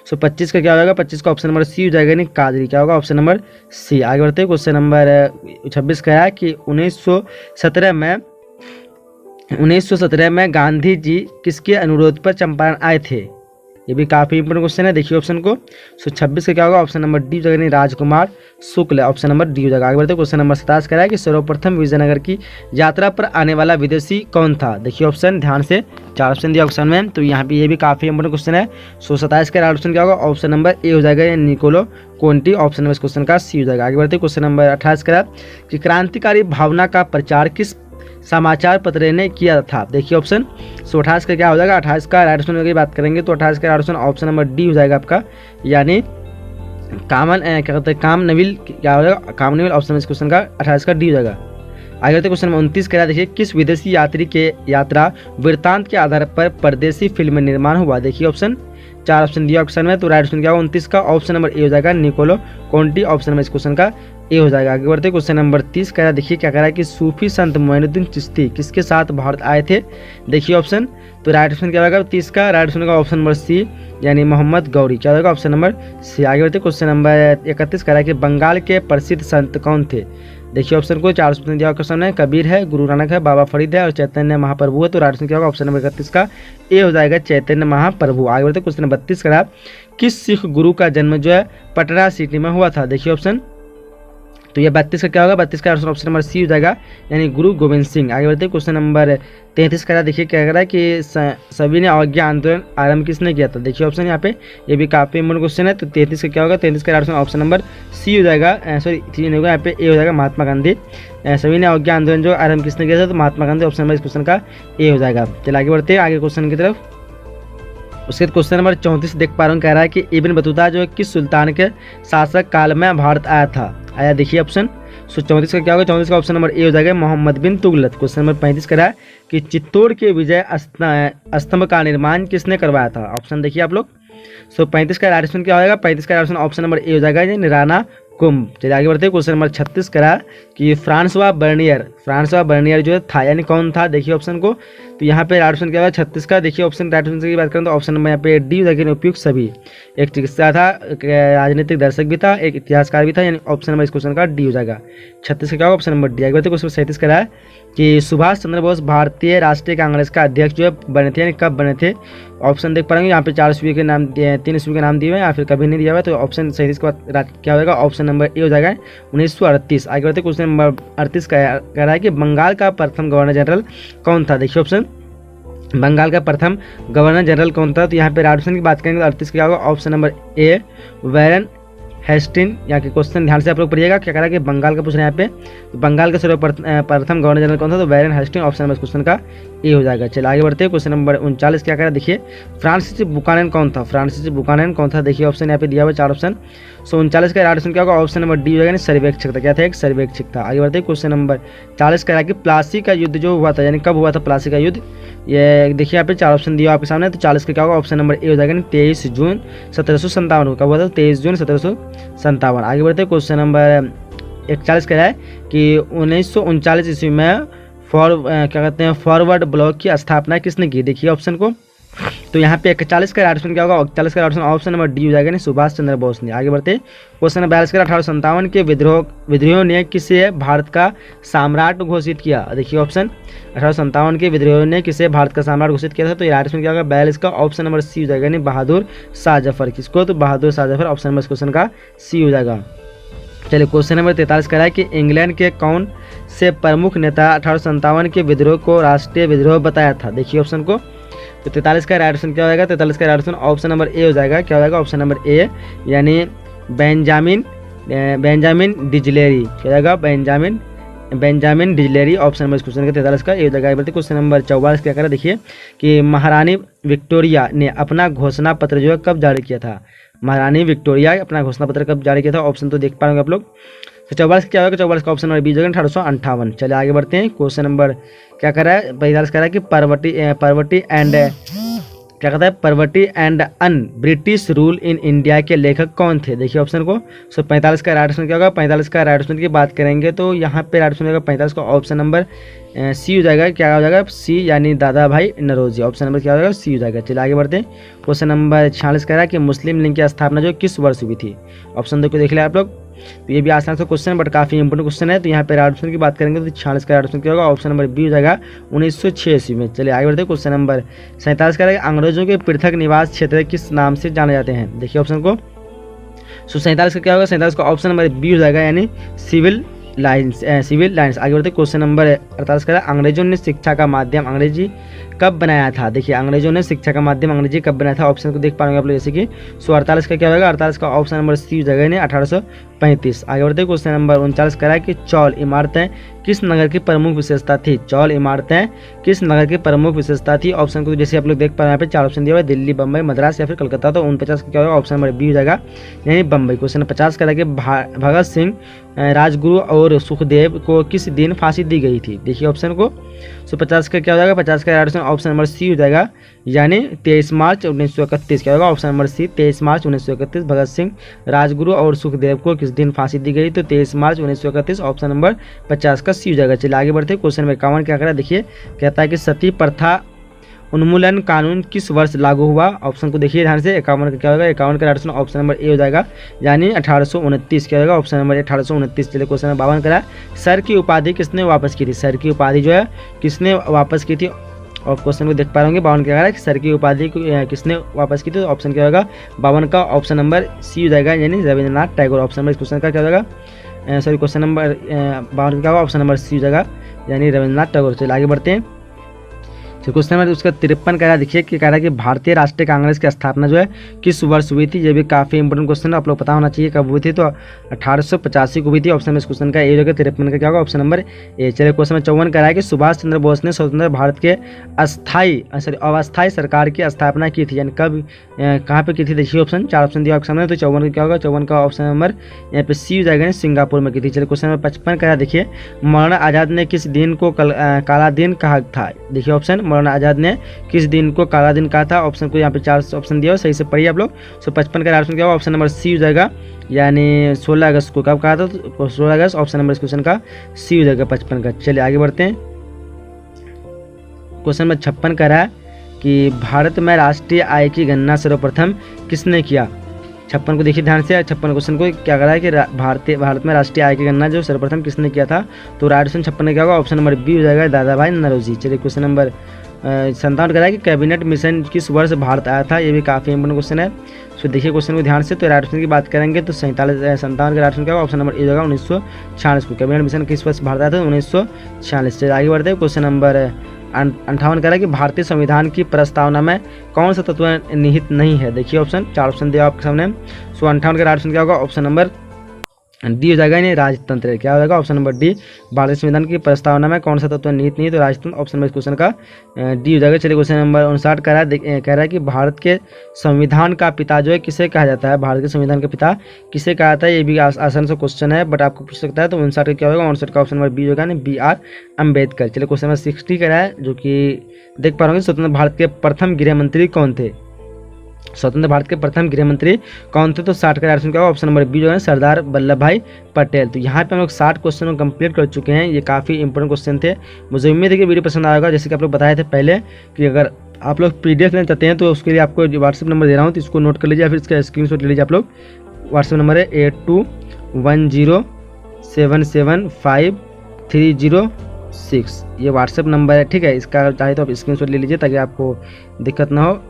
सो 25 का क्या होगा? 25 का ऑप्शन नंबर सी हो जाएगा, यानी कादरी। क्या होगा? Option number C. आगे बढ़ते हैं। क्वेश्चन नंबर 26 का है कि 1917 में गांधी जी किसके अनुरोध पर चंपारण आए थे? ये भी काफी इंपोर्टेंट क्वेश्चन है। देखिए ऑप्शन को। सो 26 का क्या होगा? ऑप्शन नंबर डी हो जाएगा, राजकुमार शुक्ल। ऑप्शन नंबर डी हो जाएगा। आगे बढ़ते हैं। क्वेश्चन नंबर 27 कह रहा है कि सर्वप्रथम विजयनगर की यात्रा पर आने वाला विदेशी कौन था? देखिए ऑप्शन ध्यान से, 4 ऑप्शन दिया ऑप्शन में। तो यहाँ पे ये भी काफी इंपोर्टेंट क्वेश्चन है। सो 27 का ऑप्शन क्या होगा? ऑप्शन नंबर ए हो जाएगा, निकोलो कोंटी। ऑप्शन नंबर इस क्वेश्चन का सी हो जाएगा। आगे बढ़ते हैं। क्वेश्चन नंबर 28 कह रहा है कि क्रांतिकारी भावना का प्रचार किस समाचार पत्र ने किया था? देखिए ऑप्शन। सो 28 का क्या हो जाएगा? 28 का राइट ऑप्शन की बात करेंगे तो 28 का right option option number D हो जाएगा आपका, यानी क्या कहते हैं कामनविल। क्या हो जाएगा? कामनविल। ऑप्शन इस क्वेश्चन का 28 का डी हो जाएगा। आगे बढ़ते क्वेश्चन नंबर 29 करा, देखिए किस विदेशी यात्री के यात्रा वृत्तांत के आधार पर परदेशी फिल्म निर्माण हुआ? देखिए ऑप्शन, 4 ऑप्शन दिया ऑप्शन में। तो राइट ऑप्शन क्या होगा? 29 का ऑप्शन नंबर ए हो जाएगा, निकोलो कोंटी। ऑप्शन नंबर इस क्वेश्चन का ए हो जाएगा। आगे बढ़ते क्वेश्चन नंबर 30 कह रहा है, देखिए क्या कह रहा है कि सूफी संत मोइनुद्दीन चिश्ती किसके साथ भारत आए थे? देखिए ऑप्शन। तो राइट ऑप्शन क्या होगा? 30 का राइट ऑप्शन का ऑप्शन नंबर सी, यानी मोहम्मद गौरी। क्या होगा? Option number C. आगे बढ़ते क्वेश्चन नंबर 31 कह रहा है कि बंगाल के प्रसिद्ध संत कौन थे? देखिए ऑप्शन को, 4 ऑप्शन दिया ऑप्शन है, कबीर है, गुरु नानक है, बाबा फरीद है और चैतन्य महाप्रभु है। तो राइट ऑप्शन क्या होगा? ऑप्शन नंबर 31 का ए हो जाएगा, चैतन्य महाप्रभु। आगे बढ़ते क्वेश्चन नंबर 32 करा, किस सिख गुरु का जन्म जो है पटना सिटी में हुआ था? देखिए ऑप्शन। तो ये 32 का क्या होगा? 32 का ऑप्शन नंबर सी हो जाएगा, यानी गुरु गोविंद सिंह। आगे बढ़ते क्वेश्चन नंबर 33 करा, देखिए क्या कह रहा है कि सभी ने अवज्ञा आंदोलन आरंभ किसने किया था? देखिए ऑप्शन यहाँ पे, ये भी काफी इंपोर्टेंट क्वेश्चन है। तो 33 का क्या होगा? 33 का ऑप्शन नंबर सी हो जाएगा, सॉरी सी नहीं होगा, यहाँ पे ए हो जाएगा, महात्मा गांधी। सभी ने अवज्ञा आंदोलन जो आरंभ किसने किया था? तो महात्मा गांधी। ऑप्शन नंबर इस क्वेश्चन का ए हो जाएगा। चलिए आगे बढ़ते हैं आगे क्वेश्चन की तरफ। उसके बाद क्वेश्चन नंबर 34 देख पा रहा हूँ, कह रहा है कि इब्न बतूता जो किस सुल्तान के शासक काल में भारत आया था? आया देखिए ऑप्शन। सो 34 का क्या होगा, 34 का ऑप्शन नंबर ए हो जाएगा मोहम्मद बिन तुगलक। क्वेश्चन नंबर 35 करा है कि चित्तौड़ के विजय स्तंभ का निर्माण किसने करवाया था। ऑप्शन देखिए आप लोग। सो 35 का राइट आंसर क्या होगा, 35 का right answer option number A हो जाएगा राणा कुंभ। चलिए आगे बढ़ते हैं। क्वेश्चन नंबर 36 करा कि फ्रांसवा बर्नियर जो था यानी कौन था, देखिए ऑप्शन को। तो यहाँ पे राइट ऑप्शन क्या होगा 36 का, देखिए ऑप्शन राइट ऑप्शन की बात करें तो ऑप्शन नंबर यहाँ पे डी हो जाएगा उपयुक्त सभी। एक चिकित्सा था, एक राजनीतिक दर्शक भी था, एक इतिहासकार भी था, यानी ऑप्शन नंबर इस क्वेश्चन का डी हो जाएगा। 36 का क्या होगा ऑप्शन नंबर डी। आगे बढ़ते हैं। क्वेश्चन 37 करा है कि सुभाष चंद्र बोस भारतीय राष्ट्रीय कांग्रेस का अध्यक्ष जो बने थे, यानी कब बने थे। ऑप्शन देख पाएंगे यहाँ पे 4 ईस्वी के नाम, 3 ईस्वी के नाम दिए हुए हैं या फिर कभी नहीं दिया हुआ है। तो ऑप्शन 37 के बाद क्या होगा, ऑप्शन नंबर ए हो जाएगा 1938। आगे बढ़ते क्वेश्चन नंबर 38 कह रहा है कि बंगाल का प्रथम गवर्नर जनरल कौन था। देखिए ऑप्शन, बंगाल का प्रथम गवर्नर जनरल कौन था। तो यहाँ पे राइट ऑप्शन की बात करेंगे तो 38 क्या होगा ऑप्शन नंबर ए वैरन हेस्टिन। यहाँ के क्वेश्चन ध्यान से आप लोग पढ़िएगा, क्या कह रहा है कि बंगाल का पूछ रहे हैं यहाँ पे। तो बंगाल का सर्वप्रथम गवर्नर जनरल कौन था, तो वैरन हेस्टिन। ऑप्शन नंबर क्वेश्चन का ए हो जाएगा। चलिए आगे बढ़ते हैं। क्वेश्चन नंबर 39 क्या कह रहा है, देखिए फ्रांसिस बुकानन कौन था। फ्रांसिस बुकानन कौन था, देखिए ऑप्शन यहाँ पे दिया हुआ 4 ऑप्शन। सो 39 का राइट ऑप्शन क्या होगा, ऑप्शन नंबर डी हो जाएगा, सर्वेक्षक था। क्या था, एक सर्वेक्षक था। आगे बढ़ते हैं। क्वेश्चन नंबर 40 कह रहा है कि प्लासी का युद्ध जो हुआ था, यानी कब हुआ था प्लासी का युद्ध। ये देखिए यहाँ पे 4 ऑप्शन दिया आपके सामने। तो 40 का क्या होगा, ऑप्शन नंबर ए हो जाएगा 23 जून 1757 को। कब हुआ था, 23 जून 1757। आगे बढ़ते हैं। क्वेश्चन नंबर 41 कह रहा है कि 1939 ईस्वी में क्या कहते हैं फॉरवर्ड ब्लॉक की स्थापना किसने की। देखिए ऑप्शन को। तो यहाँ पे 41 का राइट ऑप्शन क्या होगा, 41 का right option option number D हो जाएगा, सुभाष चंद्र बोस ने। आगे बढ़ते क्वेश्चन नंबर 42 का 1857 के विद्रोह ने किसे भारत का सम्राट घोषित किया। देखिए ऑप्शन 1857 के विद्रोह ने किसे भारत का सम्राट घोषित किया था। तो ये राइट ऑप्शन क्या होगा 42 का ऑप्शन नंबर सी हो जाएगा, यानी बहादुर शाह जफर। किसको, तो Bahadur Shah Zafar. Option number question का सी हो जाएगा। चलिए क्वेश्चन नंबर 43 कह रहा है कि इंग्लैंड के कौन से प्रमुख नेता 1857 के विद्रोह को राष्ट्रीय विद्रोह बताया था। देखिए ऑप्शन को। तो 43 का राइट ऑप्शन क्या होगा, 43 का right option option number A हो जाएगा। क्या हो जाएगा, ऑप्शन नंबर ए, यानी बेंजामिन डिजलेरी। क्या हो जाएगा, बेंजामिन डिजलेरी। ऑप्शन नंबर इस क्वेश्चन का 43 का ए हो जाएगा। क्वेश्चन नंबर 44 क्या कह रहा है, देखिए कि महारानी विक्टोरिया ने अपना घोषणा पत्र जो है कब जारी किया था। महारानी विक्टोरिया अपना घोषणा पत्र कब जारी किया था। ऑप्शन तो देख पाएंगे आप लोग। तो 44 क्या होगा, 44 का ऑप्शन नंबर बी हो जाएगा 1858। चलिए आगे बढ़ते हैं। क्वेश्चन नंबर क्या कर रहा है, 45 कह रहा है कि poverty and un British rule in India के लेखक कौन थे। देखिए ऑप्शन को। सो 45 का राइट ऑप्शन क्या होगा, 45 का राइट ऑप्शन की बात करेंगे तो यहाँ पे राइट ऑप्शन होगा 45 का ऑप्शन नंबर सी हो जाएगा। क्या हो जाएगा, सी, यानी दादा भाई नरोजी। ऑप्शन नंबर क्या हो जाएगा, सी हो जाएगा। चलिए आगे बढ़ते हैं। क्वेश्चन नंबर 46 कह रहा है कि मुस्लिम लीग की स्थापना जो किस वर्ष हुई थी। ऑप्शन 2 को देख लिया आप लोग। तो ये भी आसान सा क्वेश्चन बट काफी इंपोर्टेंट क्वेश्चन है। तो यहाँ पे राइट ऑप्शन की बात करेंगे तो 46 का राइट ऑप्शन क्या होगा, ऑप्शन नंबर बी हो जाएगा 1906 ईस्वी में। चलिए आगे बढ़ते हैं। क्वेश्चन नंबर 47 का अंग्रेजों के पृथक निवास क्षेत्र किस नाम से जाने जाते हैं। देखिए ऑप्शन को। सो 47 का क्या होगा, 47 का ऑप्शन नंबर बी हो जाएगा, यानी सिविल लाइन्स। आगे बढ़ते क्वेश्चन नंबर 48 का अंग्रेजों ने शिक्षा का माध्यम अंग्रेजी कब बनाया था। देखिए अंग्रेजों ने शिक्षा का माध्यम अंग्रेजी कब बनाया था। ऑप्शन को देख पाएंगे आप लोग जैसे कि। सो 48 का क्या होगा, 48 का ऑप्शन नंबर सी हो जाएगा, यानी 1835। आगे बढ़ते क्वेश्चन नंबर 39 कह रहा है कि चौल इमारतें किस नगर की प्रमुख विशेषता थी। चौल इमारतें किस नगर की प्रमुख विशेषता थी। ऑप्शन को जैसे आप लोग देख पा रहे हैं यहाँ पे 4 ऑप्शन दिया हुआ है, दिल्ली, बम्बई, मद्रास या फिर कलकत्ता। तो 49 का क्या होगा, ऑप्शन नंबर बी हो जाएगा, यानी बम्बई। क्वेश्चन 50 कह रहा है कि भगत सिंह, राजगुरु और सुखदेव को किस दिन फांसी दी गई थी। देखिए ऑप्शन को। सो 50 का क्या हो जाएगा, 50 का ऑप्शन नंबर सी हो जाएगा, यानी 23 मार्च 1931। क्या होगा, ऑप्शन नंबर सी, 23 मार्च 1931 भगत सिंह, राजगुरु और सुखदेव को किस दिन फांसी दी गई। तो 23 मार्च 1931। ऑप्शन नंबर 50 का सी हो जाएगा। चलिए आगे बढ़ते हैं। क्वेश्चन नंबर 51 क्या करा, देखिए कहता है कि सती प्रथा उन्मूलन कानून किस वर्ष लागू हुआ। ऑप्शन को देखिए ध्यान से। 51 का क्या होगा, 51 का राइट ऑप्शन नंबर ए हो जाएगा, यानी 1829। क्या होगा, ऑप्शन नंबर 1829। चलिए क्वेश्चन नंबर 52 करा, सर की उपाधि किसने वापस की थी। सर की उपाधि जो है किसने वापस की थी। और क्वेश्चन को देख पा रहे होंगे 52 क्या कह रहा है कि सर की उपाधि किसने वापस की थी। तो ऑप्शन क्या होगा, 52 का ऑप्शन नंबर सी हो जाएगा, यानी रविंद्रनाथ टैगोर। ऑप्शन नंबर इस क्वेश्चन का क्या हो जाएगा, सॉरी क्वेश्चन नंबर 52 क्या होगा, ऑप्शन नंबर सी हो जाएगा, यानी रविंद्रनाथ टैगोर। चलिए आगे बढ़ते हैं। तो क्वेश्चन नंबर उसका 53 कह रहा है, देखिए कि कह रहा है कि भारतीय राष्ट्रीय कांग्रेस की स्थापना जो है किस वर्ष हुई थी। ये भी काफ़ी इंपॉर्टेंट क्वेश्चन है, आप लोग पता होना चाहिए कब हुई थी। तो 1885 को हुई थी। ऑप्शन में इस क्वेश्चन का ए जगह 53 का क्या होगा, ऑप्शन नंबर ए। चलिए क्वेश्चन नंबर 54 कह रहा है कि सुभाष चंद्र बोस ने स्वतंत्र भारत के अस्थायी सरकार की स्थापना की थी, यानी कब कहाँ पे की थी। देखिए ऑप्शन 4 ऑप्शन दिया ऑप्शन में, तो 54 का क्या होगा, 54 का ऑप्शन नंबर यहाँ पे सी हो जाएगा, सिंगापुर में की थी। चलिए क्वेश्चन नंबर 55 कह रहा है, देखिए मौलाना आज़ाद ने किस दिन को काला दिन कहा था। देखिए ऑप्शन, मौलाना आज़ाद ने किस दिन को काला दिन कहा था। ऑप्शन को यहाँ पे 4 ऑप्शन दिया हो, सही से पढ़िए आप लोग। सो 55 का ऑप्शन क्या होगा, ऑप्शन नंबर सी हो जाएगा, यानी 16 अगस्त को कब कहा था, तो 16 अगस्त। ऑप्शन नंबर इस क्वेश्चन का सी हो जाएगा 55 का। चलिए आगे बढ़ते हैं। क्वेश्चन नंबर 56 कह रहा है कि भारत में राष्ट्रीय आय की गणना सर्वप्रथम किसने किया। 56 को देखिए ध्यान से। 56 क्वेश्चन को क्या कर रहा है कि भारत में राष्ट्रीय आय की गणना जो सर्वप्रथम किसने किया था। तो राइट ऑप्शन 56 में क्या होगा, ऑप्शन नंबर बी हो जाएगा, दादा भाई नौरोजी। चलिए क्वेश्चन नंबर 57 कर रहा है कि कैबिनेट मिशन किस वर्ष भारत आया था। ये भी काफ़ी इंपॉर्टेंट क्वेश्चन है, तो देखिए क्वेश्चन को ध्यान से। तो राइट ऑप्शन की बात करेंगे तो 57 का राइट ऑप्शन क्या होगा, ऑप्शन नंबर ए होगा 1946 को। कैबिनेट मिशन किस वर्ष भारत आया था, 1946। से आगे बढ़ते हैं। क्वेश्चन नंबर 58 कह रहा है कि भारतीय संविधान की प्रस्तावना में कौन सा तत्व निहित नहीं है। देखिए ऑप्शन 4 ऑप्शन दिया आपके सामने। सो 58 का राइट ऑप्शन क्या होगा, ऑप्शन नंबर डी हो जाएगा, यानी राजतंत्र। क्या हो जाएगा, ऑप्शन नंबर डी। भारतीय संविधान की प्रस्तावना में कौन सा तत्व निहित नहीं है, तो राजतंत्र। ऑप्शन नंबर इस क्वेश्चन का डी हो जाएगा। चलिए क्वेश्चन नंबर 59 कह रहा है कि भारत के संविधान का पिता जो है किसे कहा जाता है। भारत के संविधान का पिता किसे कहा जाता है, ये भी आसान सा क्वेश्चन है, बट आपको पूछ सकता है। तो 59 का क्या होगा, 59 का ऑप्शन नंबर बी होगा, BR अम्बेडकर। चलिए क्वेश्चन नंबर 60 कह रहा है, जो कि देख पा रहे होंगे, स्वतंत्र भारत के प्रथम गृह मंत्री कौन थे। स्वतंत्र भारत के प्रथम गृह मंत्री कौन थे, तो 60 का ऑप्शन क्या होगा, ऑप्शन नंबर बी जो है सरदार वल्लभ भाई पटेल। तो यहाँ पे हम लोग 60 क्वेश्चन को कंप्लीट कर चुके हैं। ये काफ़ी इंपॉर्टेंट क्वेश्चन थे। मुझे उम्मीद है कि वीडियो पसंद आएगा। जैसे कि आप लोग बताए थे पहले कि अगर आप लोग PDF लेना चाहते हैं तो उसके लिए आपको व्हाट्सएप नंबर दे रहा हूँ, तो इसको नोट कर लीजिए, फिर इसका स्क्रीनशॉट ले लीजिए आप लोग। व्हाट्सएप नंबर है 8210775306। ये व्हाट्सएप नंबर है, ठीक है। इसका चाहे तो आप स्क्रीनशॉट ले लीजिए ताकि आपको दिक्कत ना हो।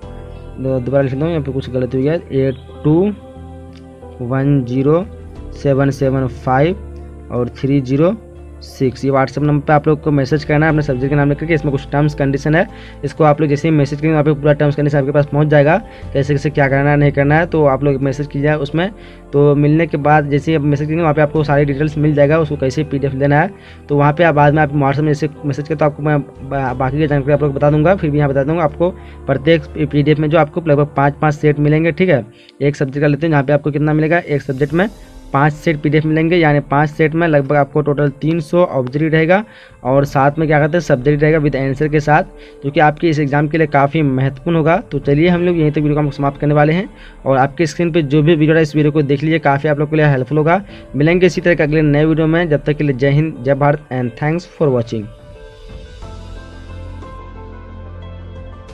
दोबारा लिख लेता हूँ, यहाँ पे कुछ गलती हुई है। 8210775306 और 306। ये व्हाट्सएप नंबर पे आप लोग को मैसेज करना है अपने सब्जेक्ट के नाम लिख करके। इसमें कुछ टर्म्स कंडीशन है, इसको आप लोग जैसे ही मैसेज करेंगे वहाँ पे पूरा टर्म्स कंडीशन आपके पास पहुँच जाएगा, कैसे कैसे क्या करना है नहीं करना है। तो आप लोग मैसेज कीजिए उसमें। तो मिलने के बाद जैसे ही आप मैसेज करेंगे वहाँ पे आपको सारी डिटेल्स मिल जाएगा, उसको कैसे PDF लेना है। तो वहाँ पे आप बाद में आप व्हाट्सएप में जैसे मैसेज करें तो आपको मैं बाकी की जानकारी आप लोग बता दूंगा। फिर भी यहाँ बता दूंगा आपको प्रत्येक PDF में जो आपको लगभग 5-5 सेट मिलेंगे, ठीक है। एक सब्जेक्ट का लेते हैं, जहाँ पे आपको कितना मिलेगा, एक सब्जेक्ट में 5 सेट PDF मिलेंगे, यानी 5 सेट में लगभग आपको टोटल 300 ऑब्जेक्टिव रहेगा और साथ में क्या कहते हैं सब्जेक्ट रहेगा विद आंसर के साथ, जो कि आपके इस एग्जाम के लिए काफ़ी महत्वपूर्ण होगा। तो चलिए हम लोग यहीं तक वीडियो को समाप्त करने वाले हैं और आपके स्क्रीन पे जो भी वीडियो है इस वीडियो को देख लीजिए, काफ़ी आप लोग के लिए हेल्पफुल होगा। मिलेंगे इसी तरह के अगले नए वीडियो में, जब तक के लिए जय हिंद, जय Bharat and thanks for watching.